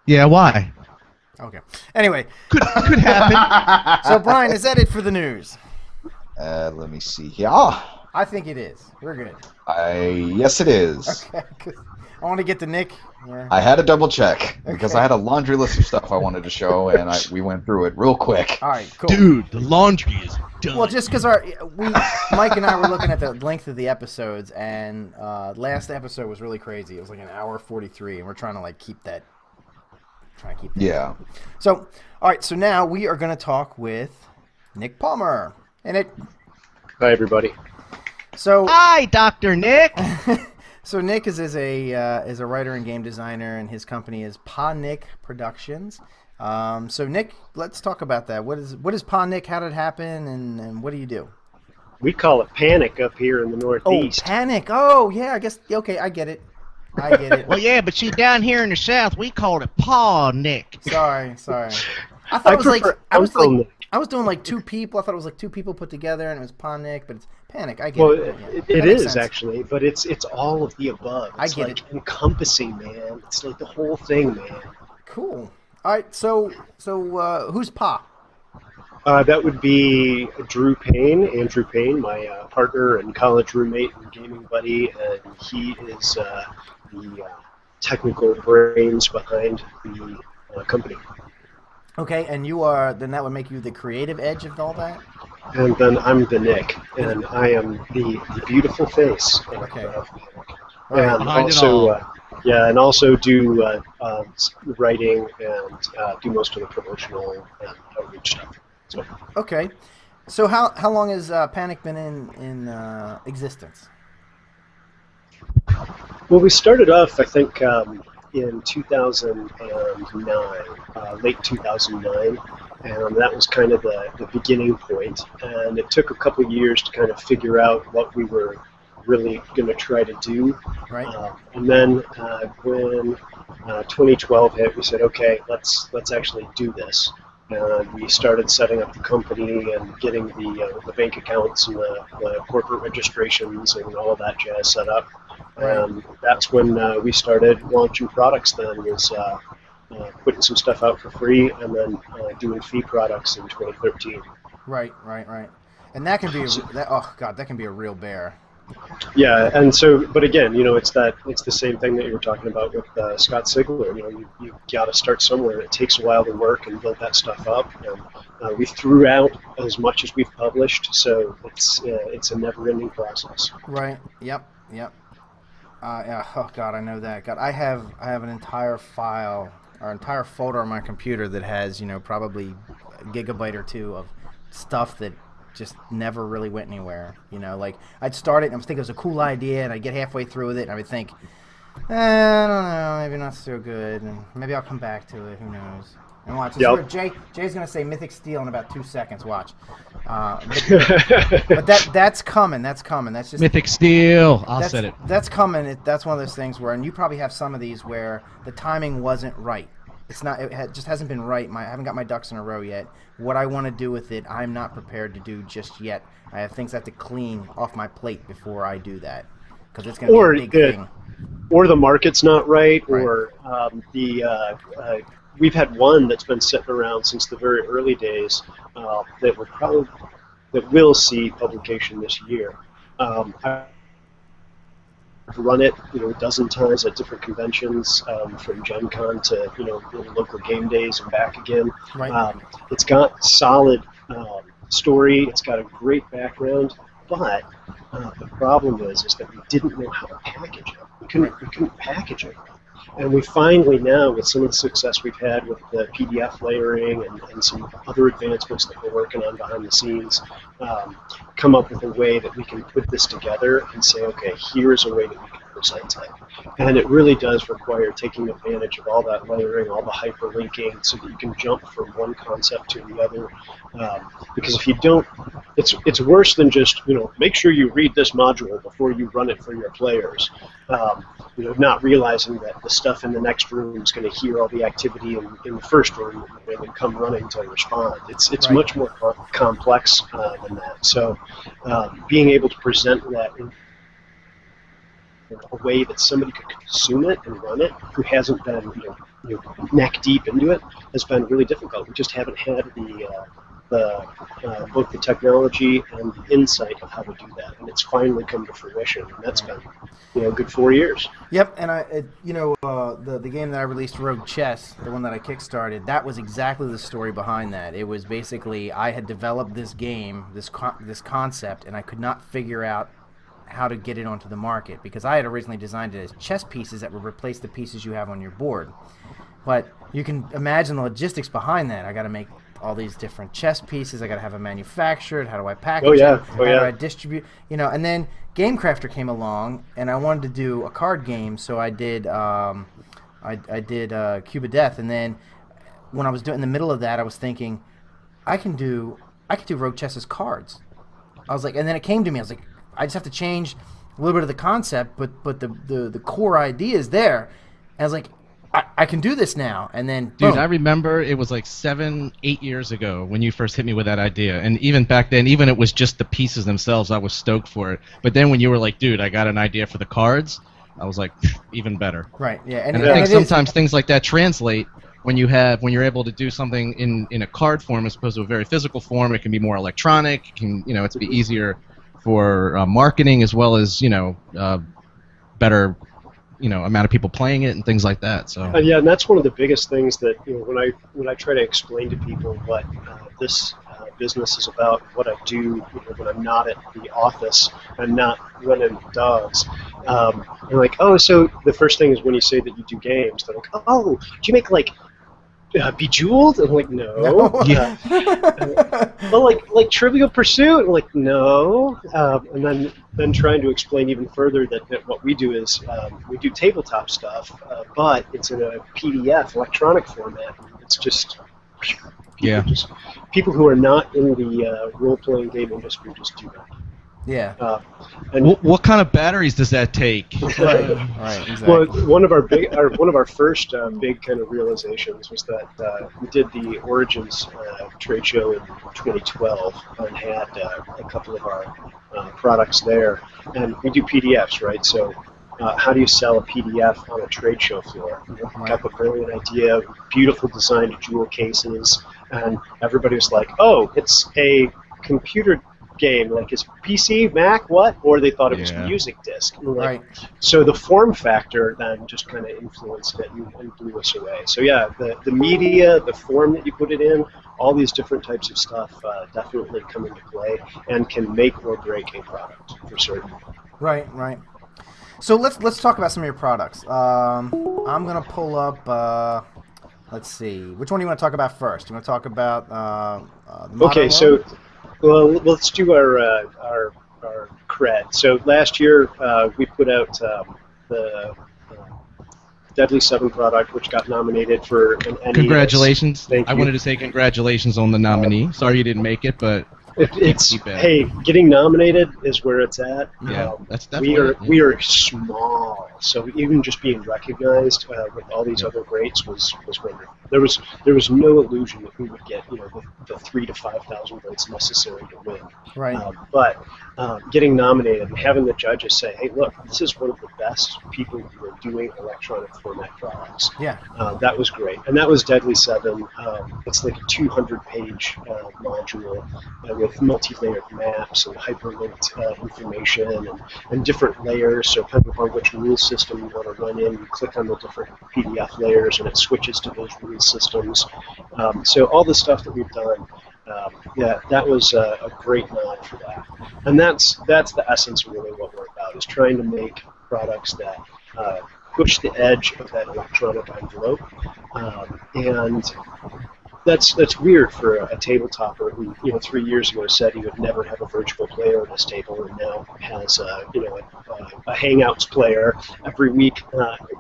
Yeah, why? Okay. Anyway, Could happen. so Brian, is that it for the news? let me see here. Ah, I think it is. We're good. yes, it is. Okay. 'Cause I want to get to Nick. Yeah. I had to double check because Okay. I had a laundry list of stuff I wanted to show, and we went through it real quick. All right. Cool. Dude, the laundry is done. Well, just because Mike and I were looking at the length of the episodes, and last episode was really crazy. It was like an hour 43, and we're trying to keep that. Yeah. So, all right. So now we are going to talk with Nick Palmer, and it. Hi, everybody. So, Hi, Dr. Nick. so Nick is a writer and game designer, and his company is paNik Productions. So Nick, let's talk about that. What is paNik? How did it happen? And what do you do? We call it paNik up here in the Northeast. Oh, paNik. Oh, yeah. I guess. Okay, I get it. Well, yeah, but see, down here in the South, we call it paNik. Sorry. I thought it was prefer I was Uncle like Nick. I was doing like two people. I thought it was like two people put together, and it was paNik, but it's paNik. I get Well, it. Yeah. it That makes is sense. actually, but it's all of the above. I It's get like it. encompassing, man. It's like the whole thing, man. Cool. All right. So who's Pa? That would be Andrew Payne, my partner and college roommate and gaming buddy, and he is the technical brains behind the company. Okay, and you are. Then that would make you the creative edge of all that. And then I'm the Nick, and I am the beautiful face of, Okay. of All right. and Behind it also, all. and also do writing and do most of the promotional and outreach stuff. So, Okay. So how long has paNik been in existence? well, we started off, I think, in 2009, late 2009, and that was kind of the beginning point. And it took a couple of years to kind of figure out what we were really going to try to do. Right. And then when 2012 hit, we said, okay, let's actually do this. And we started setting up the company and getting the bank accounts and the corporate registrations and all of that jazz set up. And that's when we started launching products then, was putting some stuff out for free and then doing fee products in 2013. Right. And that can be that can be a real bear. Yeah, and so, but again, it's the same thing that you were talking about with Scott Sigler. You got to start somewhere. It takes a while to work and build that stuff up. And we threw out as much as we've published, so it's a never-ending process. Right. Yep. Yeah. Oh God, I know that. God, I have an entire file or entire folder on my computer that has probably a gigabyte or two of stuff that just never really went anywhere. Like I'd start it and I was thinking it was a cool idea, and I'd get halfway through with it and I would think, I don't know, maybe not so good, and maybe I'll come back to it. Who knows? And watch. Yep. Jay's gonna say Mythic Steel in about 2 seconds. Watch. But that's coming. That's coming. That's just Mythic Steel. I'll set it. That's coming. That's one of those things where, and you probably have some of these where the timing wasn't right. It's not. It just hasn't been right. I haven't got my ducks in a row yet. What I want to do with it, I'm not prepared to do just yet. I have things I have to clean off my plate before I do that, because it's going to be a big thing. Or the market's not right, or we've had one that's been sitting around since the very early days that will see publication this year. I've run it, a dozen times at different conventions, from Gen Con to local game days and back again. Right. It's got solid story. It's got a great background, but the problem is that we didn't know how to package it. We couldn't package it. And we finally now, with some of the success we've had with the PDF layering and some other advancements that we're working on behind the scenes, come up with a way that we can put this together and say, okay, here's a way that we can present it. And it really does require taking advantage of all that layering, all the hyperlinking, so that you can jump from one concept to the other. Because if you don't, it's worse than just, make sure you read this module before you run it for your players. Not realizing that the stuff in the next room is going to hear all the activity in the first room and then come running to respond. It's Right. much more complex than that. So being able to present that in a way that somebody could consume it and run it, who hasn't been neck deep into it, has been really difficult. We just haven't had both the technology and the insight of how to do that, and it's finally come to fruition. And that's been a good 4 years. Yep, and the game that I released, Rogue Chess, the one that I kickstarted, that was exactly the story behind that. It was basically I had developed this game, this concept, and I could not figure out how to get it onto the market, because I had originally designed it as chess pieces that would replace the pieces you have on your board. But you can imagine the logistics behind that. I got to make all these different chess pieces. I got to have them manufactured. How do I package them? How do I distribute? And then Game Crafter came along, and I wanted to do a card game, so I did Cube of Death. And then when I was in the middle of that, I was thinking, I could do Rogue Chess as cards. I was like, and then it came to me. I was like, I just have to change a little bit of the concept, but the core idea is there. And I was like, I can do this now, and then Dude, boom. I remember it was like 7, 8 years ago when you first hit me with that idea, and even back then, even it was just the pieces themselves, I was stoked for it. But then when you were like, dude, I got an idea for the cards, I was like, even better. Right. Yeah. And I think sometimes things like that translate when you're able to do something in a card form as opposed to a very physical form. It can be more electronic. It can it's be easier for marketing as well as better amount of people playing it and things like that. So yeah, and that's one of the biggest things that when I try to explain to people what this business is about, what I do when I'm not at the office and not running dogs. They're like, oh, so the first thing is when you say that you do games, they're like, oh, do you make like Bejeweled? I'm like, no. Well, like Trivial Pursuit? I'm like, no. And then trying to explain even further that what we do is we do tabletop stuff, but it's in a PDF electronic format. It's just people who are not in the role-playing game industry just do that. Yeah. And what kind of batteries does that take? Right, exactly. Well, one of our first big kind of realizations was that we did the Origins trade show in 2012 and had a couple of our products there, and we do PDFs, right? So how do you sell a PDF on a trade show floor? Got the brilliant idea, beautiful design jewel cases, and everybody was like, oh, it's a computer game, like is PC, Mac, what? Or they thought it was music disc. Right. So the form factor then just kind of influenced it and blew us away. So yeah, the media, the form that you put it in, all these different types of stuff definitely come into play and can make or break a product for certain. Right. So let's talk about some of your products. I'm gonna pull up. Let's see. Which one do you want to talk about first? You want to talk about the okay, so. Well, let's do our cred. So last year we put out the Deadly 7 product, which got nominated for an ENnies. Congratulations! Thank you. I wanted to say congratulations on the nominee. Sorry you didn't make it, but hey, getting nominated is where it's at. Yeah, that's definitely we are small, so even just being recognized with all these other greats was wonderful. There was no illusion that we would get the 3,000 to 5,000 votes necessary to win. Right. But getting nominated and having the judges say, hey, look, this is one of the best people who are doing electronic format products. Yeah. That was great, and that was Deadly 7. It's like a 200-page module with multi-layered maps and hyperlinked information and different layers. So depending on which rule system you want to run in, you click on the different PDF layers and it switches to those rule systems. So all the stuff that we've done, that was a great nod for that. And that's the essence of really what we're about, is trying to make products that push the edge of that electronic envelope. And that's weird for a tabletopper who 3 years ago said he would never have a virtual player at his table, and now has a Hangouts player every week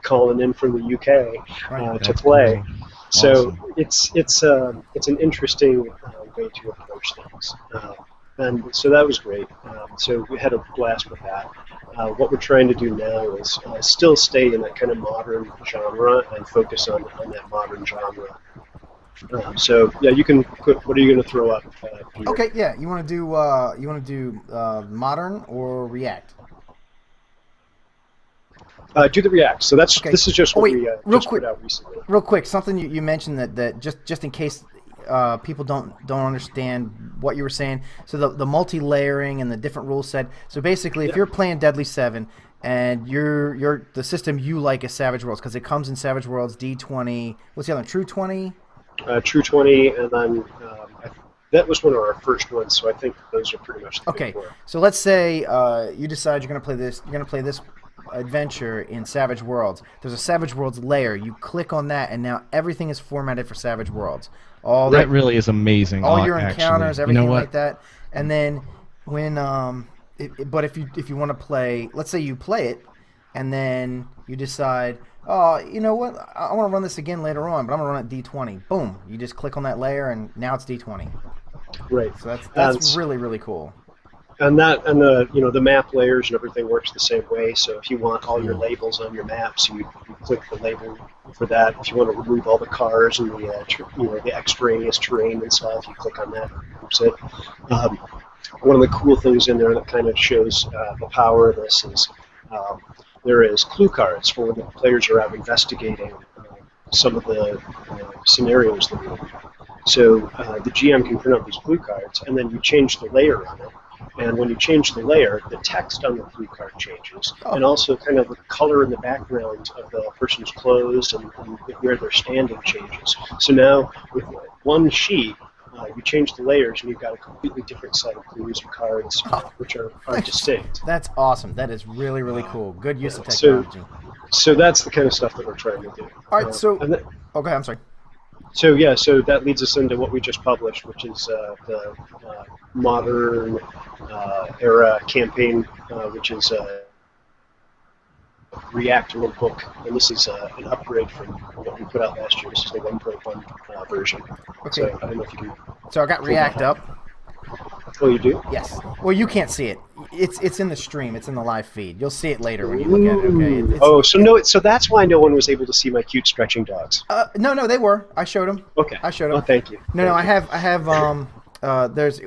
calling in from the UK to play. Cool. So Awesome. it's an interesting way to approach things, and so that was great. So we had a blast with that. What we're trying to do now is still stay in that kind of modern genre and focus on that modern genre. So yeah, you can put. What are you going to throw up? Peter? Okay, yeah. You want to do modern or React? Do the React. So that's Okay. this is just what we real just quick, put out recently. Real quick, something you mentioned that just in case people don't understand what you were saying. So the multi-layering and the different rule set. So basically, if you're playing Deadly 7 and you're the system you like is Savage Worlds, because it comes in Savage Worlds D20. What's the other one? True 20. True 20, and then that was one of our first ones. So I think those are pretty much the Okay. big four. So let's say you decide you're going to play this. You're going to play this adventure in Savage Worlds. There's a Savage Worlds layer. You click on that, and now everything is formatted for Savage Worlds. All that really is amazing. All your actually. encounters, everything You know what? like that. And then when but if you want to play, let's say you play it, and then you decide, oh, you know what? I want to run this again later on, but I'm gonna run it D20. Boom! You just click on that layer, and now it's D20. Right. So that's really really cool. and the map layers and everything works the same way. So if you want all your labels on your maps, you click the label for that. If you want to remove all the cars and the extraneous terrain and stuff, you click on that. That's it. One of the cool things in there that kind of shows the power of this is there is clue cards for when the players are out investigating some of the scenarios that we're in. So the GM can print out these clue cards, and then you change the layer on it. And when you change the layer, the text on the clue card changes, and also kind of the color in the background of the person's clothes and where they're standing changes. So now with one sheet, you change the layers, and you've got a completely different set of clues and cards, which are distinct. That's awesome. That is really, really cool. Good use of technology. So that's the kind of stuff that we're trying to do. All right, okay, I'm sorry. So that leads us into what we just published, which is the modern era campaign, which is React book, and this is an upgrade from what we put out last year. This is the 1.1 version. Okay. So I don't know if you can. So I got React up. Oh, you do? Yes. Well, you can't see it. It's in the stream. It's in the live feed. You'll see it later when you look at it. Okay. So that's why no one was able to see my cute stretching dogs. No, they were. I showed them. Okay. I showed them. Oh, thank you. I have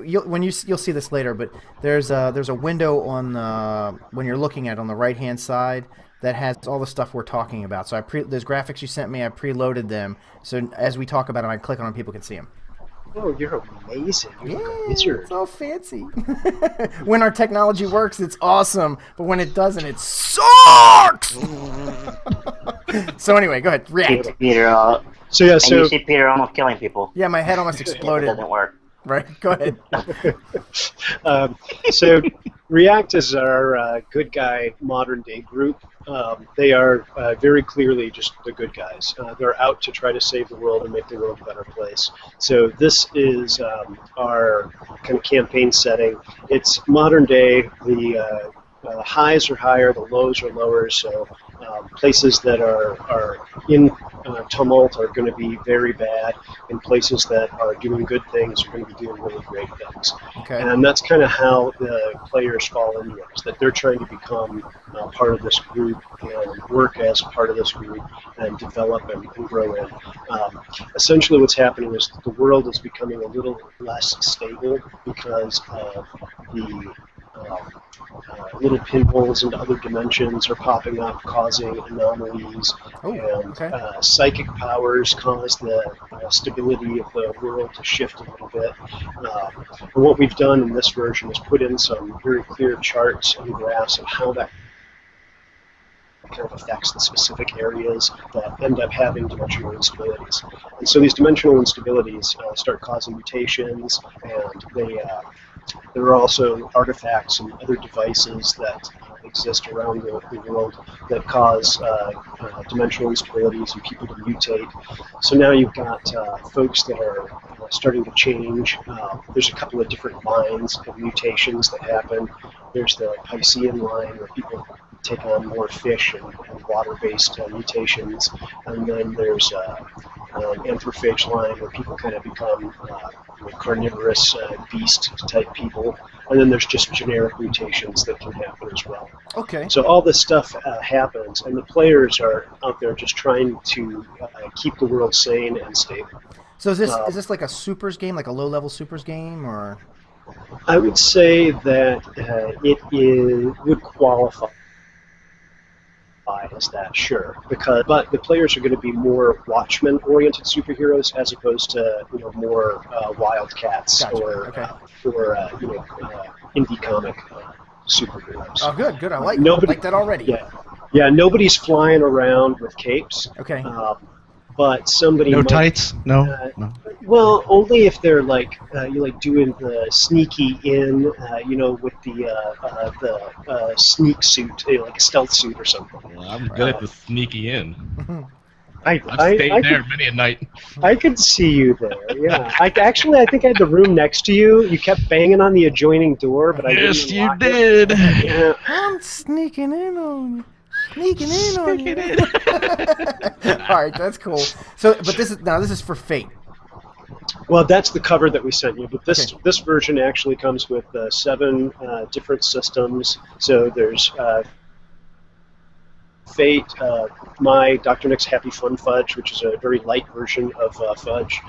you'll see this later, but there's a window on when you're looking at it on the right hand side that has all the stuff we're talking about. So those graphics you sent me, I preloaded them. So as we talk about them, I click on them, people can see them. Oh, you're amazing. You're yeah, a wizard. It's all fancy. When our technology works, it's awesome. But when it doesn't, it sucks! So anyway, go ahead. React. Peter, so you see Peter almost killing people. Yeah, my head almost exploded. It doesn't work. Right, go ahead. So React is our good guy modern day group. They are very clearly just the good guys. They're out to try to save the world and make the world a better place. So this is our kind of campaign setting. It's modern day. The highs are higher, the lows are lower. So places that are in tumult are going to be very bad, and places that are doing good things are going to be doing really great things. Okay. And that's kind of how the players fall into it, is that they're trying to become part of this group and work as part of this group and develop and grow in. Essentially what's happening is the world is becoming a little less stable because of the little pinholes into other dimensions are popping up, causing anomalies, psychic powers cause the stability of the world to shift a little bit. And what we've done in this version is put in some very clear charts and graphs of how that kind of affects the specific areas that end up having dimensional instabilities. And so these dimensional instabilities start causing mutations, and there are also artifacts and other devices that exist around the world that cause dimensional instabilities and people to mutate. So now you've got folks that are starting to change. There's a couple of different lines of mutations that happen. There's the Piscean line, where people take on more fish and water-based mutations, and then there's an anthrophage line where people kind of become carnivorous beast-type people, and then there's just generic mutations that can happen as well. Okay. So all this stuff happens, and the players are out there just trying to keep the world sane and stable. So is this like a supers game, like a low-level supers game, or? I would say that it would qualify as that, sure, but the players are going to be more Watchmen-oriented superheroes as opposed to more Wildcats. Gotcha. or indie comic superheroes. Oh, good. I like that already. Yeah. Nobody's flying around with capes. Okay. But somebody. No tights. No. Well, only if they're like doing the sneaky in, with the sneak suit, like a stealth suit or something. Well, I'm good at the sneaky in. I've stayed there many a night. I could see you there. Yeah. I think I had the room next to you. You kept banging on the adjoining door, but I didn't. Yes, you did. Yeah. I'm sneaking in on you. Sneaking in on you. All right, that's cool. So, but this is for Fate. Well, that's the cover that we sent you, but this Okay. this version actually comes with 7 different systems. So there's Fate, my Dr. Nick's Happy Fun Fudge, which is a very light version of Fudge.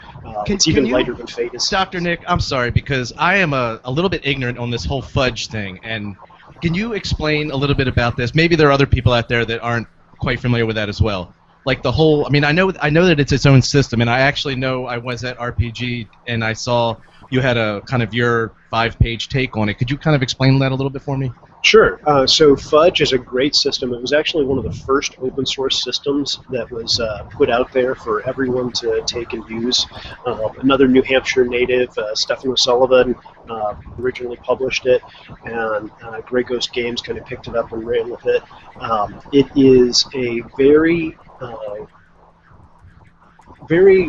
It's even lighter than Fate is. Dr. Nick, I'm sorry, because I am a little bit ignorant on this whole fudge thing, and can you explain a little bit about this? Maybe there are other people out there that aren't quite familiar with that as well. Like the whole, I mean, I know that it's its own system, and I actually know I was at RPG and I saw you had a kind of your 5-page take on it. Could you kind of explain that a little bit for me? Sure. So Fudge is a great system. It was actually one of the first open source systems that was put out there for everyone to take and use. Another New Hampshire native, Stephen O'Sullivan, originally published it, and Grey Ghost Games kind of picked it up and ran with it. It is a very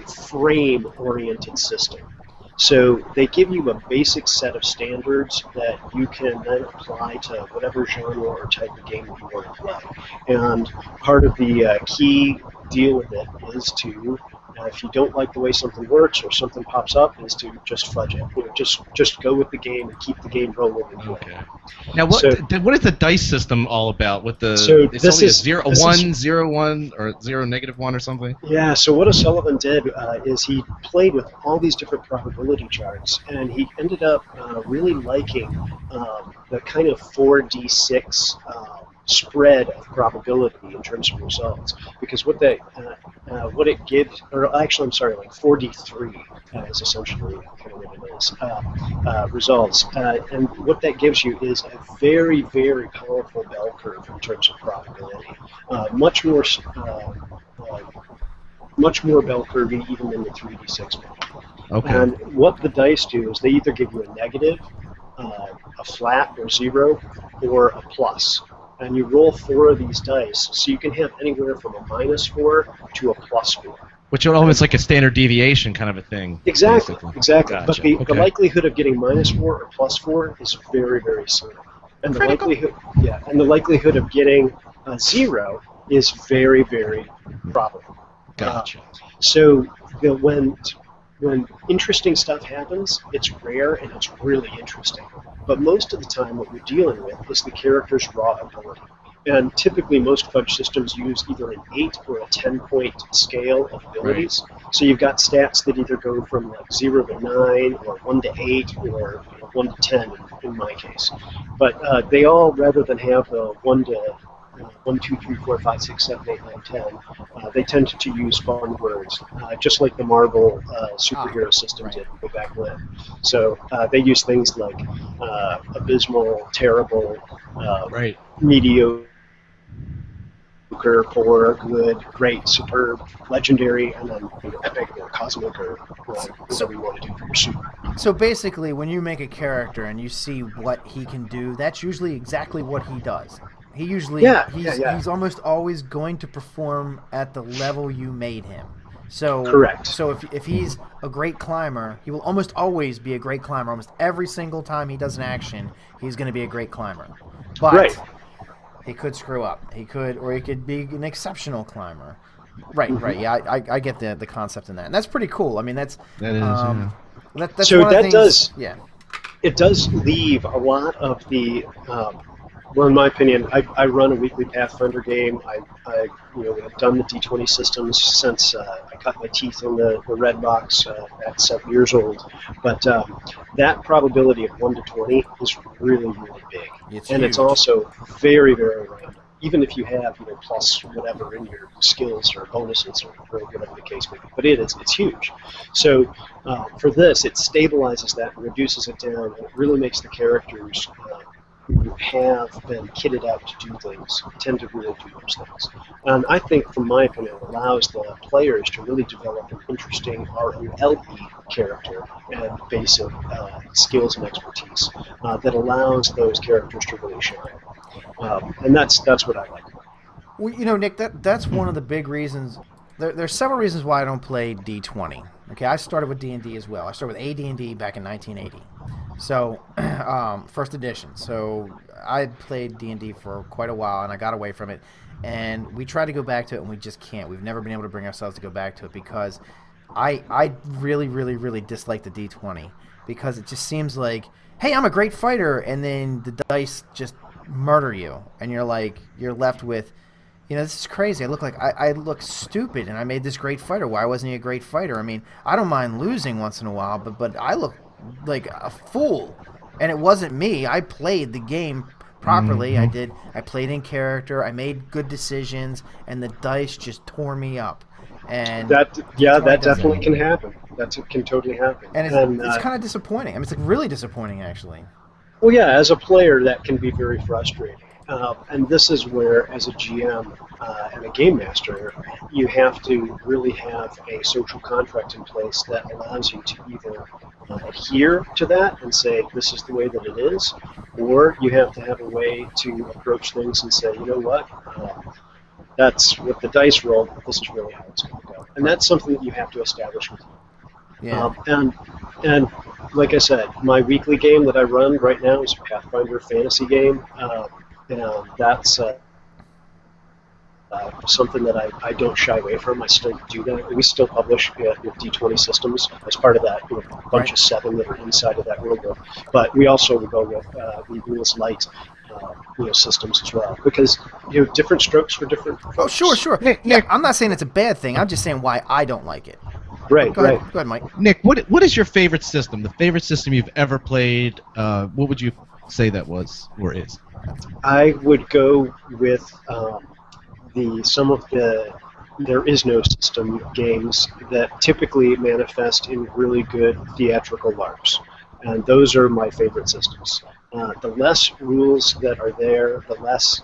frame-oriented system. So they give you a basic set of standards that you can then apply to whatever genre or type of game you want to play. And part of the key deal with it is to, if you don't like the way something works or something pops up, is to just fudge it. You know, just go with the game and keep the game rolling. Okay. Now, what is the dice system all about? With the it's this only is a 1, 0, 1, or 0, -1 or something? Yeah, so what O'Sullivan did is he played with all these different probability charts, and he ended up really liking the kind of 4d6 spread of probability in terms of results, because what it gives, or actually I'm sorry, like 4d3 is essentially kind of what it is, results, and what that gives you is a very, very powerful bell curve in terms of probability, much more bell curvy even than the 3d6 one. Okay. And what the dice do is they either give you a negative, a flat or 0, or a plus. And you roll 4 of these dice, so you can have anywhere from a -4 to a +4. Which are almost like a standard deviation kind of a thing. Exactly, basically. exactly. Gotcha. But the Okay. likelihood of getting -4 or +4 is very, very slim. And the likelihood of getting 0 is very, very probable. Gotcha. So when interesting stuff happens, it's rare and it's really interesting. But most of the time what you're dealing with is the character's raw ability. And typically most fudge systems use either an 8 or a 10-point scale of abilities. Right. So you've got stats that either go from like 0 to 9 or 1 to 8 or 1 to 10 in my case. But they all, rather than have the 1 to 1, 2, 3, 4, 5, 6, 7, 8, 9, 10. They tend to use fun words, just like the Marvel superhero system did way back when. So they use things like abysmal, terrible, mediocre, poor, good, great, superb, legendary, and then epic or cosmic or whatever you want to do for your super. So basically, when you make a character and you see what he can do, that's usually exactly what he does. He usually, he's almost always going to perform at the level you made him. So, correct. So if he's a great climber, he will almost always be a great climber. Almost every single time he does an action, he's going to be a great climber. But he could screw up. He could be an exceptional climber. Right. Yeah, I get the concept in that, and that's pretty cool. I mean, that's that's so one of the things, does it does leave a lot of the. Well, in my opinion, I run a weekly Pathfinder game. I have done the D20 systems since I cut my teeth on the red box at 7 years old. But that probability of 1 to 20 is really, really big. It's also very, very random. Even if you have plus whatever in your skills or bonuses or whatever the case may be, but it's huge. So for this, it stabilizes that and reduces it down, and it really makes the characters. Who have been kitted out to do things tend to really do those things. And I think, from my opinion, it allows the players to really develop an interesting ROLE character and base of skills and expertise that allows those characters to really shine. And that's what I like. Well, Nick, that's one of the big reasons. There's several reasons why I don't play D20. Okay, I started with D&D as well. I started with AD&D back in 1980. So, first edition. So I played D&D for quite a while, and I got away from it. And we tried to go back to it, and we just can't. We've never been able to bring ourselves to go back to it because I really, really, really dislike the D20 because it just seems like, hey, I'm a great fighter, and then the dice just murder you, and you're left with, this is crazy. I look stupid, and I made this great fighter. Why wasn't he a great fighter? I mean, I don't mind losing once in a while, but I look like a fool, and it wasn't me. I played the game properly. I played in character. I made good decisions, and the dice just tore me up. And that definitely can happen. That can totally happen. And it's kind of disappointing. I mean, it's really disappointing, actually. Well, yeah, as a player, that can be very frustrating. And this is where, as a GM and a game master, you have to really have a social contract in place that allows you to either adhere to that and say, this is the way that it is, or you have to have a way to approach things and say, you know what, that's what the dice roll, this is really how it's going to go. And that's something that you have to establish with you. Yeah. And like I said, my weekly game that I run right now is a Pathfinder fantasy game. And that's something that I don't shy away from. I still do that. We still publish with D20 systems as part of that bunch of 7 that are inside of that rulebook. But we also will go with the rules light systems as well, because different strokes for different folks. Oh, sure. Nick, I'm not saying it's a bad thing. I'm just saying why I don't like it. Right. Go ahead, Mike. Nick, what is your favorite system? The favorite system you've ever played? What would you say that was or is? I would go with some of the there is no system games that typically manifest in really good theatrical LARPs, and those are my favorite systems. The less rules that are there, the less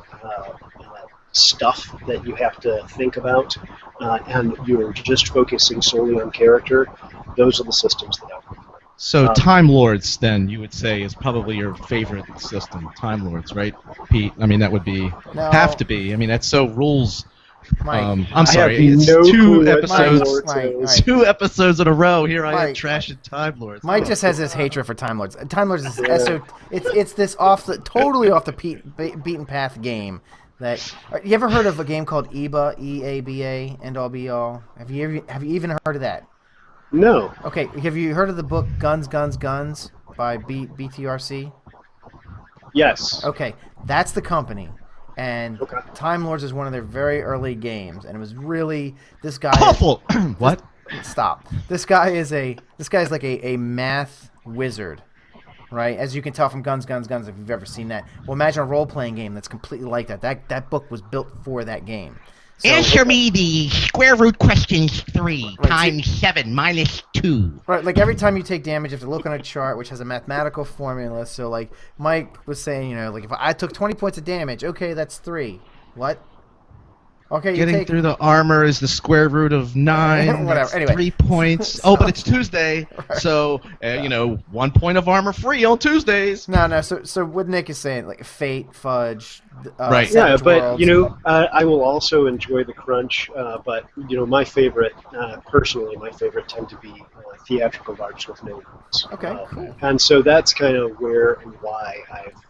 stuff that you have to think about, and you're just focusing solely on character. Those are the systems that I prefer. So Time Lords, then, you would say, is probably your favorite system. Time Lords, right, Pete? I mean, that would have to be. I mean, that's so rules. Mike, I'm sorry. It's 2 episodes. 2 episodes in a row. Here I am trashing Time Lords. Mike just has this hatred for Time Lords. Time Lords is it's this totally off the beaten path game. That you ever heard of a game called EBA, EABA, End All Be All? Have you even heard of that? No. Okay, have you heard of the book Guns, Guns, Guns by BTRC? Yes. Okay, that's the company. And Time Lords is one of their very early games, and it was really this guy. Awful. What? Stop. This guy is like a math wizard, right? As you can tell from Guns, Guns, Guns, if you've ever seen that. Well, imagine a role-playing game that's completely like that. That book was built for that game. So, answer me the square root question 3 times 7 minus 2. Right, like every time you take damage, you have to look on a chart which has a mathematical formula. So, like Mike was saying, like if I took 20 points of damage, okay, that's 3. What? Okay, getting through the armor is the square root of 9. Whatever. Anyway, 3 points. But it's Tuesday, right. So 1 point of armor free on Tuesdays. No. So what Nick is saying, like Fate, Fudge, right? Yeah, but I will also enjoy the crunch. But my favorite, personally, my favorite tend to be theatrical LARPs with no rules. Okay, cool. And so that's kind of where and why I've.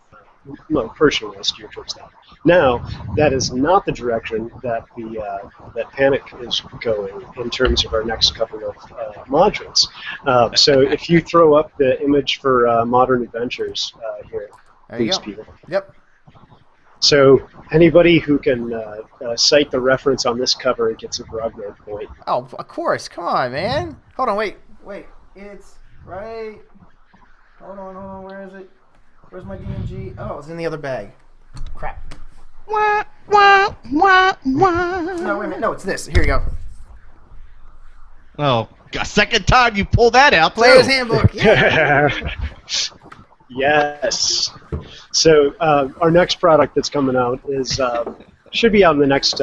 Personally, I steer towards that. Now, that is not the direction that that paNik is going in terms of our next couple of modules. So, if you throw up the image for Modern Adventures here, please, Peter. Yep. So, anybody who can cite the reference on this cover gets a Brogman point. Oh, of course. Come on, man. Hold on. Wait. It's right. Hold on. Where is it? Where's my DMG? Oh, it's in the other bag. Crap. Wah, wah, wah, wah. No, wait a minute. No, it's this. Here you go. Oh, second time you pull that out. Player's Handbook. Yeah. Yes. So our next product that's coming out is should be out in the next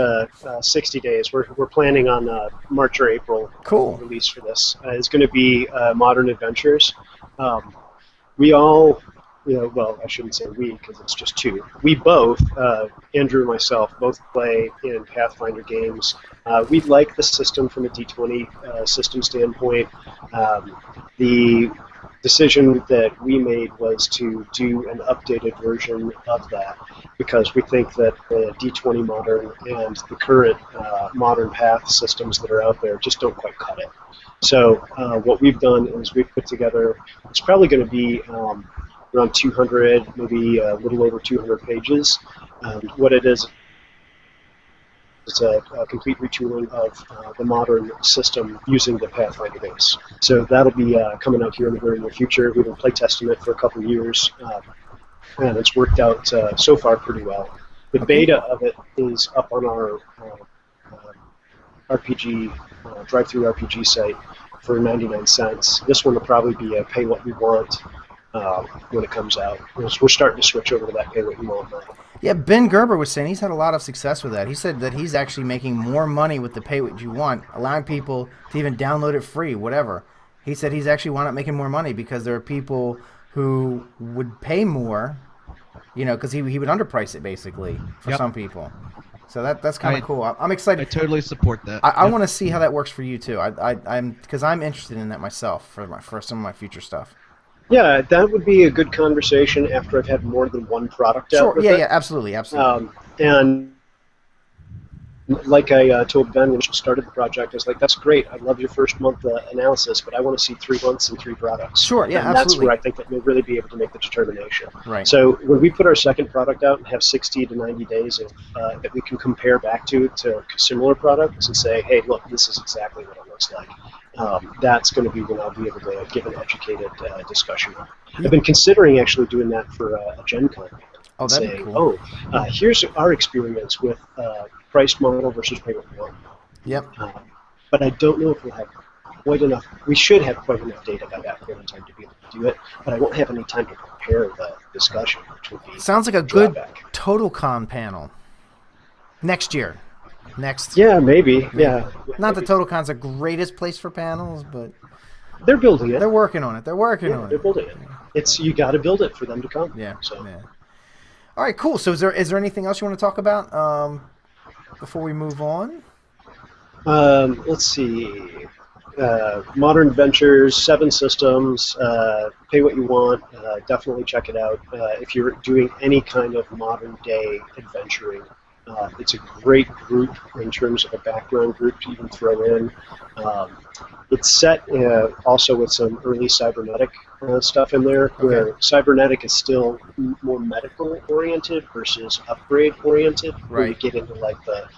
60 days. We're planning on March or April release for this. It's going to be Modern Adventures. We all. Well, I shouldn't say we because it's just 2. We both, Andrew and myself, both play in Pathfinder games. We like the system from a D20 system standpoint. The decision that we made was to do an updated version of that because we think that the D20 Modern and the current Modern Path systems that are out there just don't quite cut it. So what we've done is we've put together, it's probably going to be around 200, maybe a little over 200 pages. And what it is, it's a complete retooling of the modern system using the Pathfinder base. So that'll be coming out here in the very near future. We've been playtesting it for a couple of years, and it's worked out so far pretty well. The beta of it is up on our RPG, drive-through RPG site for 99 cents. This one will probably be a pay what we want when it comes out. We're starting to switch over to that pay what you want now. Yeah, Ben Gerber was saying he's had a lot of success with that. He said that he's actually making more money with the pay what you want, allowing people to even download it free, whatever. He said he's actually wound up making more money because there are people who would pay more, you know, because he would underprice it basically for some people. So that's kind of cool. I'm excited. I totally support that. I want to see how that works for you too. Because I'm interested in that myself for some of my future stuff. Yeah, that would be a good conversation after I've had more than one product out with it. Yeah, absolutely. And like I told Ben when she started the project, I was like, that's great. I love your first month analysis, but I want to see 3 months and 3 products. Sure, yeah, and absolutely. That's where I think that we'll really be able to make the determination. Right. So when we put our second product out and have 60 to 90 days of, that we can compare back to similar products and say, hey, look, this is exactly what it looks like. That's going to be when I'll be able to give an educated discussion on it. I've been considering actually doing that for a Gen Con. Oh, that'd saying, be cool. Here's our experience with priced model versus pay what we want. Yep. But I don't know if we'll have quite enough. We should have quite enough data by that point in time to be able to do it, but I won't have any time to prepare the discussion, which would be sounds like a good TotalCon panel next year. Yeah, maybe. Yeah. Not that TotalCon's the greatest place for panels, but they're building it. They're working on it. They're They're building it. It's you got to build it for them to come. Yeah. So. Yeah. All right, cool. So is there anything else you want to talk about before we move on? Let's see. Modern Adventures, 7 systems. Pay what you want. Definitely check it out. If you're doing any kind of modern day adventuring, it's a great group in terms of a background group to even throw in. It's set also with some early cybernetic stuff in there, where cybernetic is still more medical oriented versus upgrade oriented. Right. Where you get into like the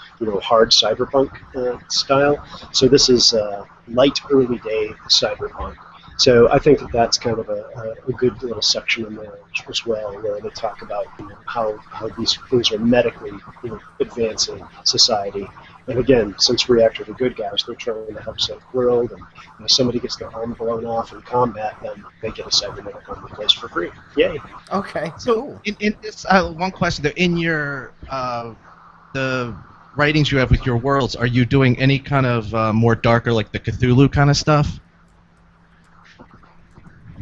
hard cyberpunk style. So this is light early day cyberpunk. So I think that's kind of a good little section in there as well, where they talk about how these things are medically advancing society. And again, since we're actually the good guys, they're trying to help save the world. And if somebody gets their arm blown off in combat, then they get a cybernetic arm replaced for free. Yay! Okay. So cool. in this, one question there, in your the writings you have with your worlds, are you doing any kind of more darker, like the Cthulhu kind of stuff?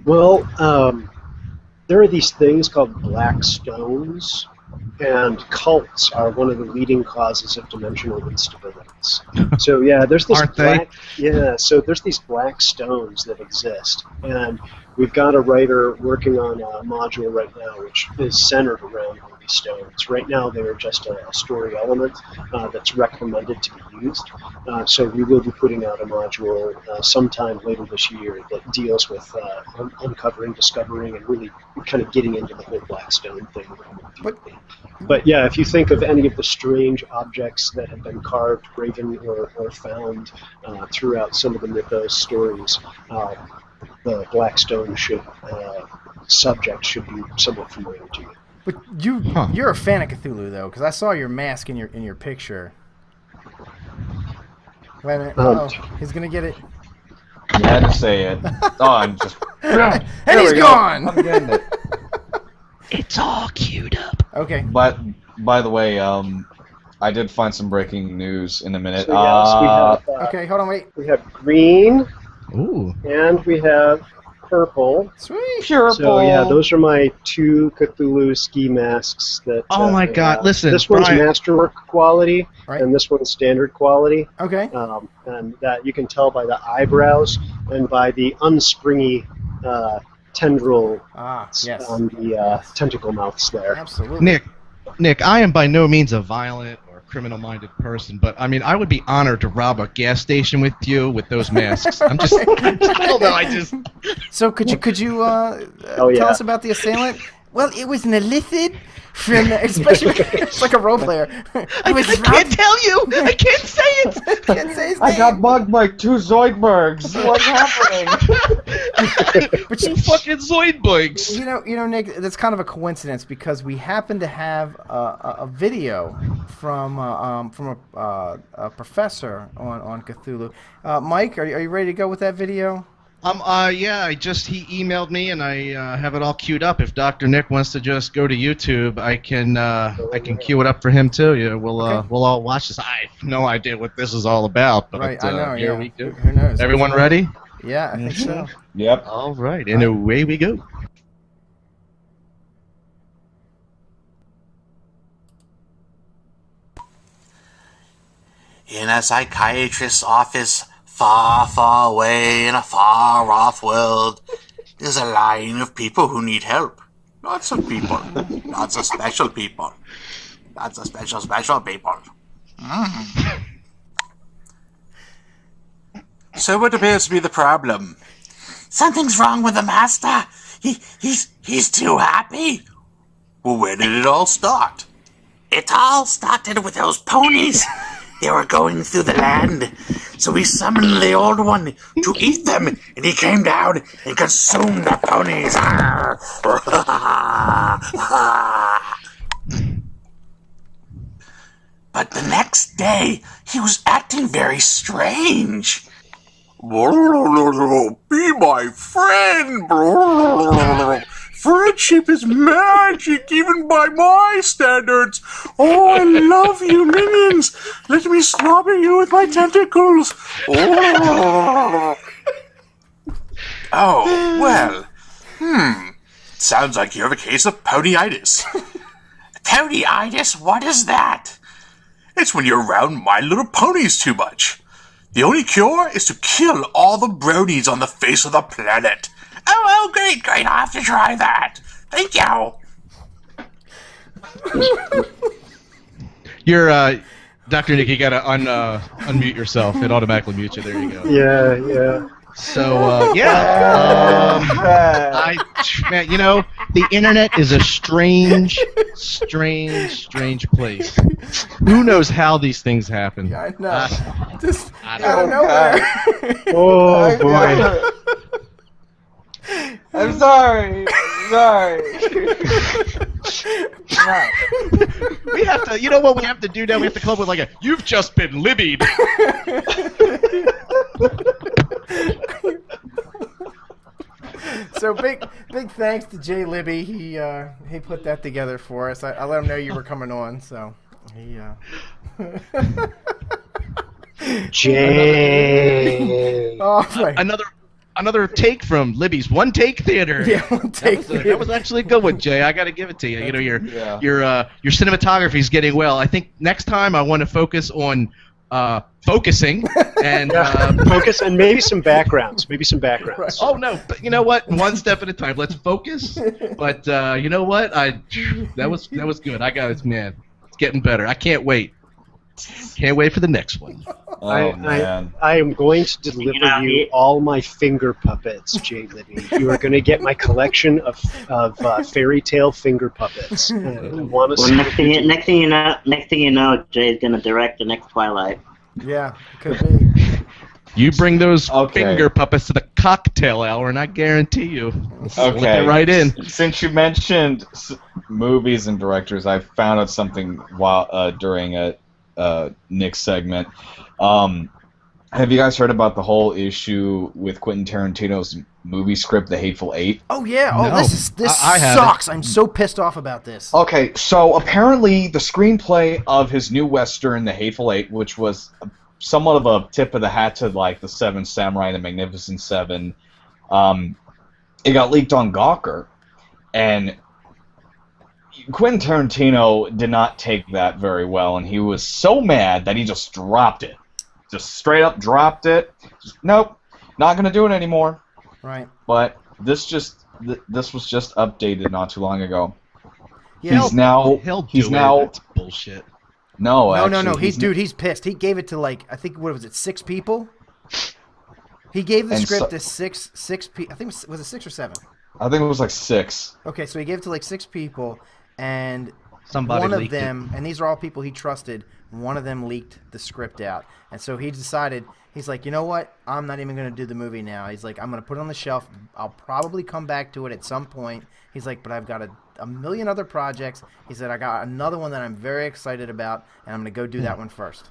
Well, there are these things called black stones, and cults are one of the leading causes of dimensional instabilities. So yeah, there's this so there's these black stones that exist, and we've got a writer working on a module right now which is centered around one of these stones. Right now they're just a story element that's recommended to be used. So we will be putting out a module sometime later this year that deals with uncovering, discovering, and really kind of getting into the whole black stone thing. But yeah, if you think of any of the strange objects that have been carved, graven, or found throughout some of the mythos stories, the Blackstone subject should be somewhat familiar to you. But you're a fan of Cthulhu though, because I saw your mask in your picture. Wait a minute. Oh, he's gonna get it. You had to say it. I'm just. And he's gone. I'm getting it. It's all queued up. Okay. But by the way, I did find some breaking news in a minute. So yes, we have, okay, hold on, wait. We have green. Ooh. And we have purple. Sweet. Purple. So yeah, those are my 2 Cthulhu ski masks that. Oh my God! Listen, this one's masterwork quality, right, and this one's standard quality. Okay. And that you can tell by the eyebrows and by the unspringy tendril on the tentacle mouths there. Absolutely. Nick, I am by no means a violent or criminal-minded person, but I mean, I would be honored to rob a gas station with you with those masks. I don't know. So could you Oh, yeah. tell us about the assailant? Well, it was an illicit from, especially it's like a role player. I can't tell you. I can't say it. Can't say his I name. got mugged by 2 Zoidbergs. What's happening? But You fucking Zoidbugs. You know, Nick, that's kind of a coincidence because we happen to have a video from a professor on Cthulhu. Mike, are you ready to go with that video? Yeah, he emailed me and I have it all queued up. If Dr. Nick wants to just go to YouTube, I can queue it up for him too. Yeah, we'll all watch this. I have no idea what this is all about, but Right, I know. here Yeah. we go. Who knows? Everyone ready? Yeah, I think so. Yep. All right, and away we go. In a psychiatrist's office, far, far away in a far-off world, there's a line of people who need help. Lots of people. Lots of special people. Lots of special people. So what appears to be the problem? Something's wrong with the master. He's too happy. Well, where did it all start? It all started with those ponies. They were going through the land, so he summoned the old one to eat them, and he came down and consumed the ponies. But the next day, he was acting very strange. Be my friend. Friendship is magic, even by my standards. Oh, I love you, minions. Let me slobber you with my tentacles. Oh, well. Sounds like you have a case of ponyitis. Ponyitis? What is that? It's when you're around My Little Ponies too much. The only cure is to kill all the bronies on the face of the planet. Oh, great, I'll have to try that. Thank you. You're, Dr. Nick, you gotta unmute yourself. It automatically mutes you. There you go. Yeah. So, man, you know, the internet is a strange place. Who knows how these things happen? Yeah, I know. Just I out of nowhere. Oh, boy. I'm sorry. We have to, you know what we have to do now? We have to come up with like you've just been Libby'd. So big thanks to Jay Libby. He put that together for us. I let him know you were coming on, so he. Jay. Oh, right. Another take from Libby's One Take Theater. Yeah, One Take Theater. That was actually a good one, Jay. I got to give it to you. You know, your cinematography is getting well. I think next time I want to focus on focusing and focus and maybe some backgrounds. Right. Oh no, but you know what? One step at a time. Let's focus. But you know what? That was good. I got it, man. It's getting better. I can't wait. Can't wait for the next one. Man. I am going to deliver you all my finger puppets, Jay Libby. You are going to get my collection of fairy tale finger puppets. And I want to see. Next thing you know, Jay's going to direct the next Twilight. Yeah, could be. You bring those finger puppets to the cocktail hour, and I guarantee you. Okay. Right in. Since you mentioned movies and directors, I found out something during a Nick's segment. Have you guys heard about the whole issue with Quentin Tarantino's movie script, The Hateful Eight? Oh yeah. Oh, No. this I sucks. I'm so pissed off about this. Okay, so apparently the screenplay of his new western, The Hateful Eight, which was somewhat of a tip of the hat to like the Seven Samurai and the Magnificent Seven, it got leaked on Gawker, and Quentin Tarantino did not take that very well, and he was so mad that he just dropped it. Just straight up dropped it. Nope, not gonna do it anymore. Right. But this was just updated not too long ago. Yeah. He's now That's bullshit. No, No. actually, He's pissed. He gave it to I think what was it, 6 people? He gave the script to six people. I think was it 6 or 7? I think it was like 6. Okay, so he gave it to 6 people, and Somebody one of leaked them, it. and these are all people he trusted. One of them leaked the script out, and so he decided. He's like, you know what? I'm not even going to do the movie now. He's like, I'm going to put it on the shelf. I'll probably come back to it at some point. He's like, but I've got a million other projects. He said, I got another one that I'm very excited about, and I'm going to go do that one first.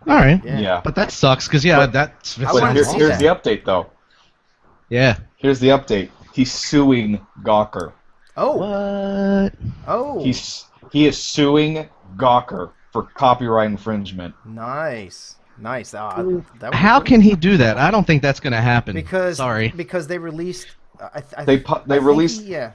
All right. Yeah. But that sucks because that's. I wanted to see Here's that. the update, though. Yeah. Here's the update. He's suing Gawker. Oh. What? Oh. He is suing Gawker for copyright infringement. Nice. How can he do that? I don't think that's going to happen. Because they released. They released. Yeah.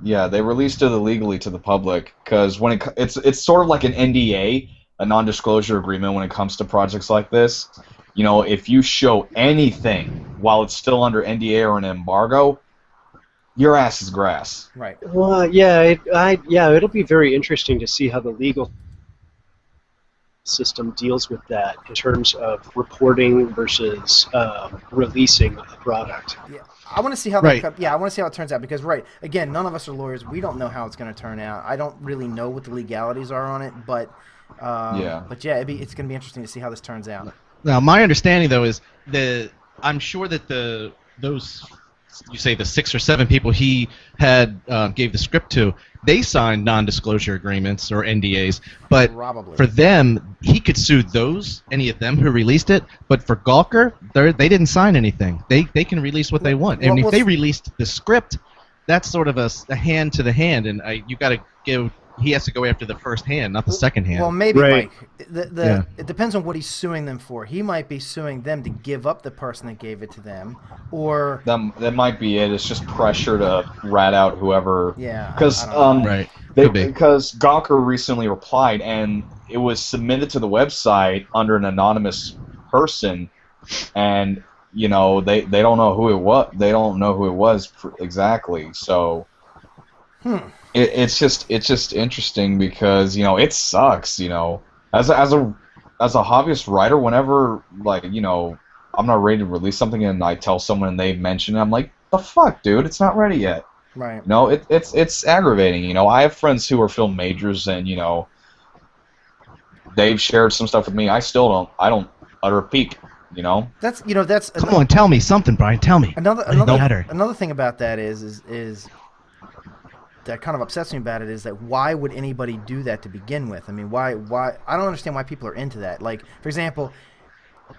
Yeah, they released it illegally to the public because when it's sort of like an NDA, a non-disclosure agreement when it comes to projects like this. You know, if you show anything while it's still under NDA or an embargo, your ass is grass. Right. Well, it'll be very interesting to see how the legal system deals with that in terms of reporting versus releasing a product. Yeah, I want to see how I want to see how it turns out because again, none of us are lawyers. We don't know how it's going to turn out. I don't really know what the legalities are on it, but it's going to be interesting to see how this turns out. Now, my understanding though is I'm sure that those you say the 6 or 7 people he had gave the script to, they signed non-disclosure agreements or NDAs, but Probably. For them, he could sue any of them who released it, but for Gawker, they didn't sign anything. They can release what they want. And if they released the script, that's sort of a hand to the hand, and you got to give. He has to go after the first hand, not the second hand. Well, maybe, right. Mike. It depends on what he's suing them for. He might be suing them to give up the person that gave it to them, or that might be it. It's just pressure to rat out whoever. Yeah. Because because Gawker recently replied, and it was submitted to the website under an anonymous person, and they don't know who it was. They don't know who it was exactly. So. It's just interesting because it sucks. As a hobbyist writer, whenever I'm not ready to release something and I tell someone and they mention it, I'm like, the fuck, dude, it's not ready yet. Right. It's aggravating. I have friends who are film majors and they've shared some stuff with me. I don't utter a peep. That's Come on, tell me something, Brian. Tell me. Another thing about that is that kind of upsets me about it is that why would anybody do that to begin with? I mean, why? I don't understand why people are into that. Like, for example,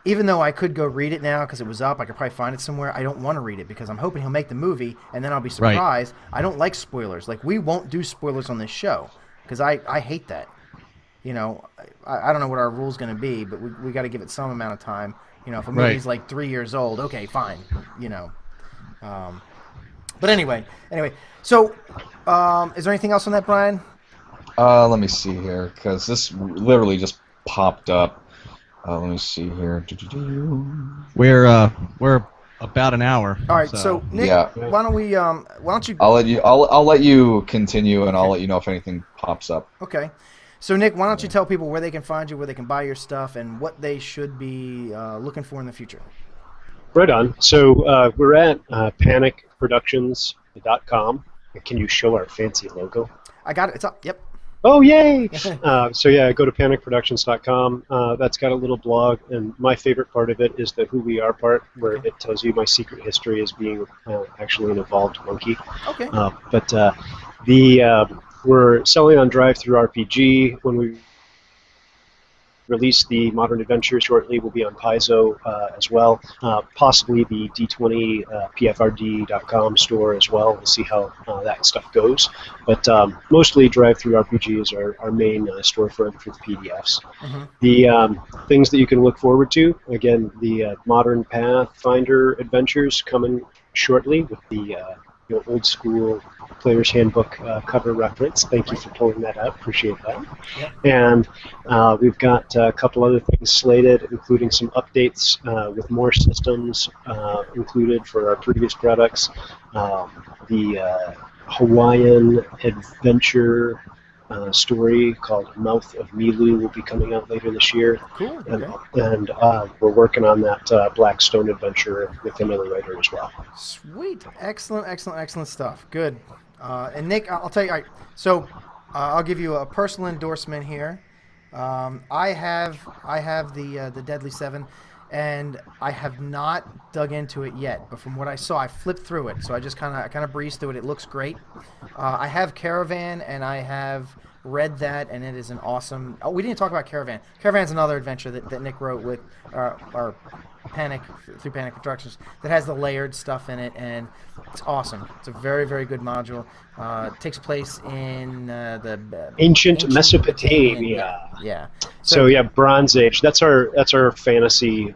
even though I could go read it now because it was up, I could probably find it somewhere. I don't want to read it because I'm hoping he'll make the movie and then I'll be surprised. Right. I don't like spoilers. Like, we won't do spoilers on this show because I hate that. I don't know what our rule's going to be, but we got to give it some amount of time. If a movie's like 3 years old, okay, fine. But anyway, so is there anything else on that, Brian? Let me see here, because this literally just popped up. Let me see here. We're about an hour. All right, so Nick, why don't you? I'll let you continue, and I'll let you know if anything pops up. Okay. So Nick, why don't you tell people where they can find you, where they can buy your stuff, and what they should be looking for in the future? Right on. So we're at paNikProductions.com. Can you show our fancy logo? I got it. It's up. Yep. Oh, yay! Go to paNikProductions.com. That's got a little blog, and my favorite part of it is the Who We Are part, where it tells you my secret history as being actually an evolved monkey. Okay. We're selling on Drive-Thru RPG. When we release the Modern Adventure shortly, we'll be on Paizo as well. Possibly the D20 PFRD.com store as well. We'll see how that stuff goes. But mostly Drive-Thru RPG is our main storefront for the PDFs. Mm-hmm. The things that you can look forward to, again, the Modern Pathfinder adventures coming shortly with the old school Player's Handbook cover reference. Thank you for pulling that out. Appreciate that. Yep. And we've got a couple other things slated, including some updates with more systems included for our previous products. The Hawaiian Adventure story called Mouth of Milu will be coming out later this year. Cool. And we're working on that Black Stone adventure with another writer as well. Sweet. Excellent stuff. Good. And Nick, I'll tell you. All right, so I'll give you a personal endorsement here. I have the Deadly Seven, and I have not dug into it yet. But from what I saw, I flipped through it, so I just kind of breezed through it. It looks great. I have Caravan, and I have read that, and it is an awesome. Oh, we didn't talk about Caravan. Caravan's another adventure that Nick wrote with our paNik through paNik Productions that has the layered stuff in it, and it's awesome. It's a very good module. It takes place in the ancient Mesopotamia. Yeah. So yeah, Bronze Age. That's our fantasy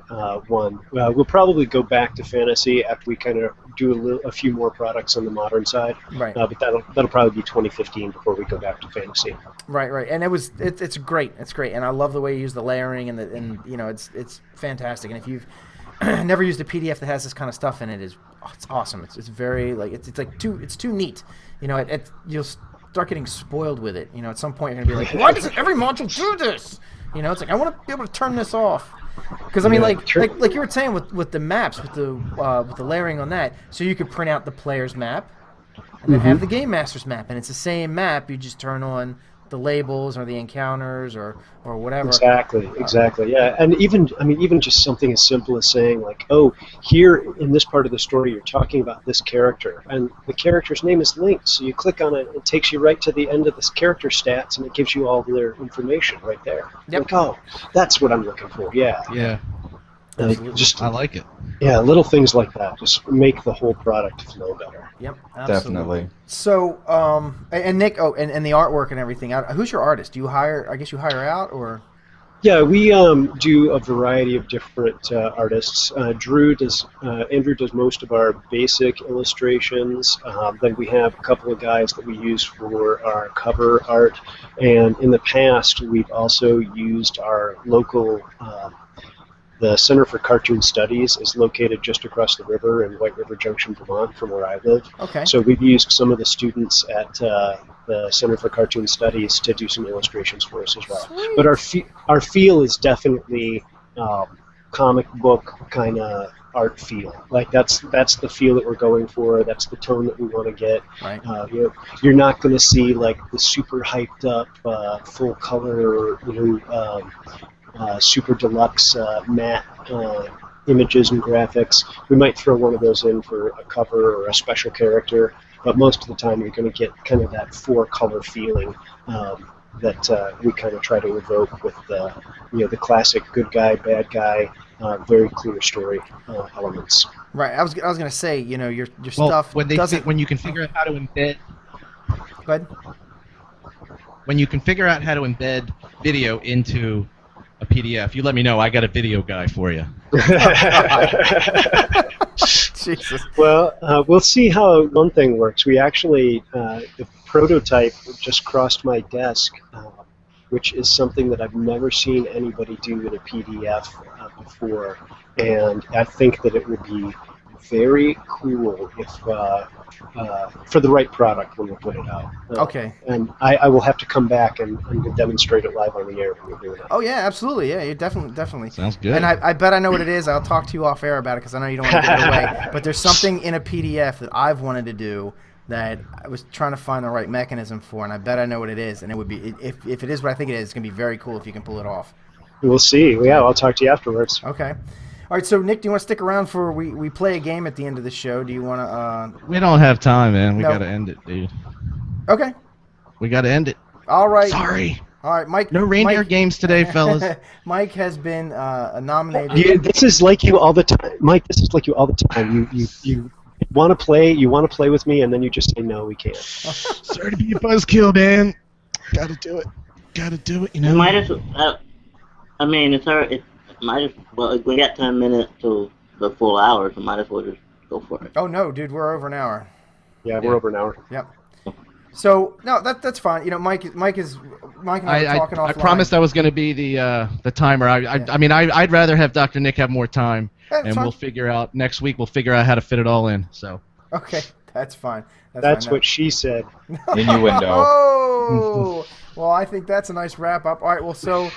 one. We'll probably go back to fantasy after we kind of do a few more products on the modern side. Right. But that'll probably be 2015 before we go back to fantasy. Right. And it's great. It's great, and I love the way you use the layering and it's fantastic. And if you've never used a PDF that has this kind of stuff in it, it's awesome. It's very it's too neat. You'll start getting spoiled with it. At some point you're gonna be like, why doesn't every module do this? It's like I want to be able to turn this off. Because I mean, like you were saying with the maps, with the layering on that, so you could print out the player's map, and then have the game master's map, and it's the same map. You just turn on the labels or the encounters or whatever. Exactly. Yeah, and even just something as simple as saying like, oh, here in this part of the story, you're talking about this character, and the character's name is linked. So you click on it, it takes you right to the end of this character stats, and it gives you all their information right there. Yep. Like, oh, that's what I'm looking for. Yeah. Yeah. I like it. Yeah, little things like that just make the whole product flow better. Yep, absolutely. Definitely. So, and Nick, and the artwork and everything. Who's your artist? Do you hire? I guess you hire out, or? Yeah, we do a variety of different artists. Andrew does most of our basic illustrations. Then we have a couple of guys that we use for our cover art, and in the past we've also used our local. The Center for Cartoon Studies is located just across the river in White River Junction, Vermont, from where I live. Okay. So we've used some of the students at the Center for Cartoon Studies to do some illustrations for us as well. Sweet. But our feel is definitely comic book kind of art feel. Like that's the feel that we're going for. That's the tone that we want to get. Right. You're not going to see like the super hyped up full color, super deluxe matte images and graphics. We might throw one of those in for a cover or a special character, but most of the time you're going to get kind of that four-color feeling that we kind of try to evoke with the classic good guy, bad guy, very clear story elements. Right. I was going to say, your Well, stuff when doesn't. when you can figure out how to embed. Go ahead. When you can figure out how to embed video into a PDF, you let me know. I got a video guy for you. Jesus. Well, we'll see how one thing works. We actually, the prototype just crossed my desk, which is something that I've never seen anybody do in a PDF before, and I think that it would be very cool if for the right product when we put it out. Okay. And I will have to come back and demonstrate it live on the air when we do it. Oh yeah, absolutely. Yeah, you definitely. Sounds good. And I bet I know what it is. I'll talk to you off air about it because I know you don't want to give it away. But there's something in a PDF that I've wanted to do that I was trying to find the right mechanism for, and I bet I know what it is. And it would be if it is what I think it is, it's gonna be very cool if you can pull it off. We'll see. Yeah, I'll talk to you afterwards. Okay. All right, so Nick, do you want to stick around for we play a game at the end of the show? Do you want to? We don't have time, man. We No. gotta end it, dude. Okay. We gotta end it. All right. Sorry. All right, Mike. No reindeer Mike, games today, fellas. Mike has been nominated. This is like you all the time, Mike. This is like you all the time. You want to play. You want to play with me, and then you just say no, we can't. Sorry to be a buzzkill, man. Gotta do it. Gotta do it. You know. Might as well. I mean, it's our. Well, we got 10 minutes to the full hour, so might as well just go for it. Oh no, dude, we're over an hour. Yeah, we're over an hour. Yep. So no, that's fine. Mike and I are talking offline. I promised I was going to be the timer. I mean, I'd rather have Dr. Nick have more time, and fine. we'll figure out next week. We'll figure out how to fit it all in. So. Okay, that's fine. That's fine. what she said. Innuendo. Oh, Well, I think that's a nice wrap up. All right. Well, so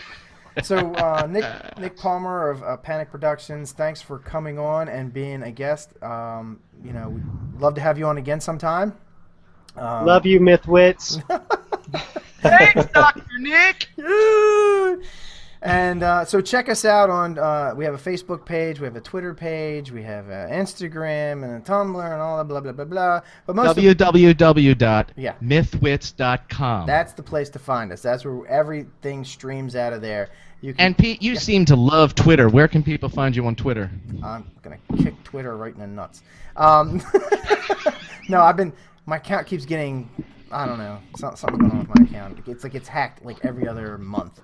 Nick Palmer of paNik Productions, thanks for coming on and being a guest. We'd love to have you on again sometime. Love you, MythWits. Thanks, Dr. Nick. And so check us out on. We have a Facebook page, we have a Twitter page, we have Instagram and a Tumblr and all that blah blah blah blah. But most www.mythwits.com. That's the place to find us. That's where everything streams out of there. And Pete, you seem to love Twitter. Where can people find you on Twitter? I'm gonna kick Twitter right in the nuts. No, my account keeps getting. I don't know. Something going on with my account. It's like it's hacked like every other month.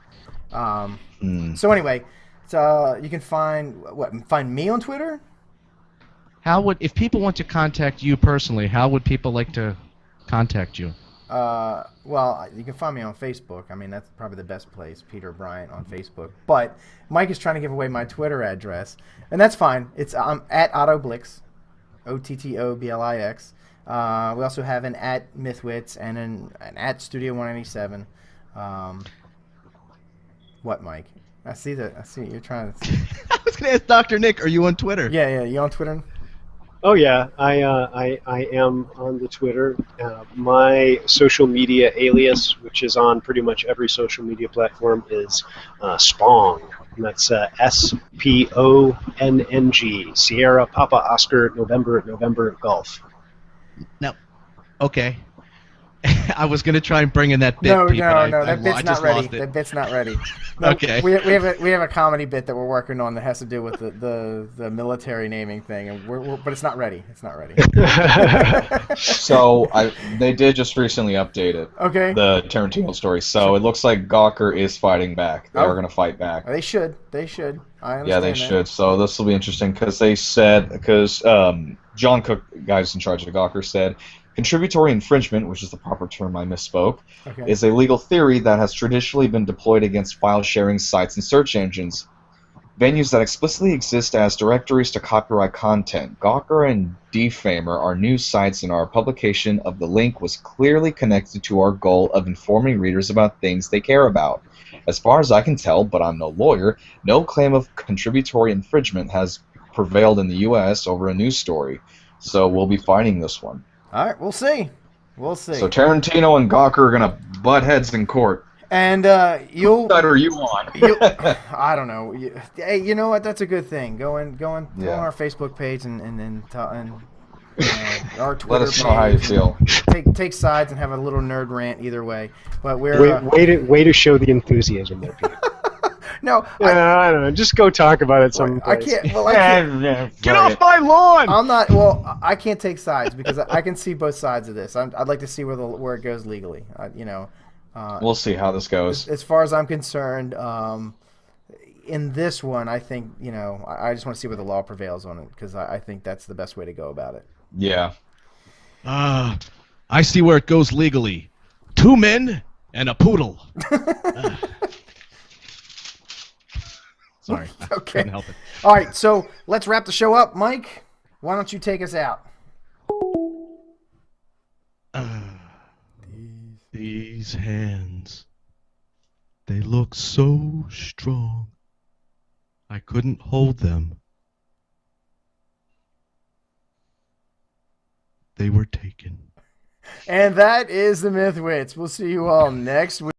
So anyway, you can find me on Twitter. If people want to contact you personally, how would people like to contact you? Well, you can find me on Facebook. I mean, that's probably the best place, Peter Bryant on Facebook. But Mike is trying to give away my Twitter address, and that's fine. I'm at Ottoblix, OTTOBLIX. We also have an at MythWits and an at Studio 197. What, Mike? I see you're trying to. I was going to ask Dr. Nick, are you on Twitter? Yeah. You on Twitter? Oh yeah, I am on the Twitter. My social media alias, which is on pretty much every social media platform, is Spong. And that's SPONNG. Sierra Papa Oscar November Golf. No. Okay. I was going to try and bring in that bit. No, Pete, that bit's not ready. That bit's not ready. No, okay. We have a comedy bit that we're working on that has to do with the military naming thing, and but it's not ready. It's not ready. So they did just recently update it. Okay. The Tarantino story. So it looks like Gawker is fighting back. They are going to fight back. They should. I understand. Yeah, they should. So this will be interesting because John Cook, guys in charge of Gawker, said contributory infringement, which is the proper term, I misspoke, is a legal theory that has traditionally been deployed against file-sharing sites and search engines, venues that explicitly exist as directories to copyright content. Gawker and Defamer are news sites, and our publication of the link was clearly connected to our goal of informing readers about things they care about. As far as I can tell, but I'm no lawyer, no claim of contributory infringement has prevailed in the U.S. over a news story, so we'll be fighting this one. All right, we'll see. So Tarantino and Gawker are gonna butt heads in court. And you'll. What side are you on? I don't know. Hey, you know what? That's a good thing. Go on our Facebook page and our Twitter. Let us know how you feel. Take sides and have a little nerd rant either way. But we're way to show the enthusiasm there, Peter. No, I don't know. Just go talk about it someplace. I can't. Get off my lawn! I'm not. Well, I can't take sides because I can see both sides of this. I'd like to see where it goes legally. We'll see how this goes. As far as I'm concerned, in this one, I think I just want to see where the law prevails on it because I think that's the best way to go about it. Yeah. I see where it goes legally. 2 men and a poodle. Sorry. Okay. Couldn't help it. All right, so let's wrap the show up. Mike, why don't you take us out? These hands, they look so strong. I couldn't hold them. They were taken. And that is the MythWits. We'll see you all next week.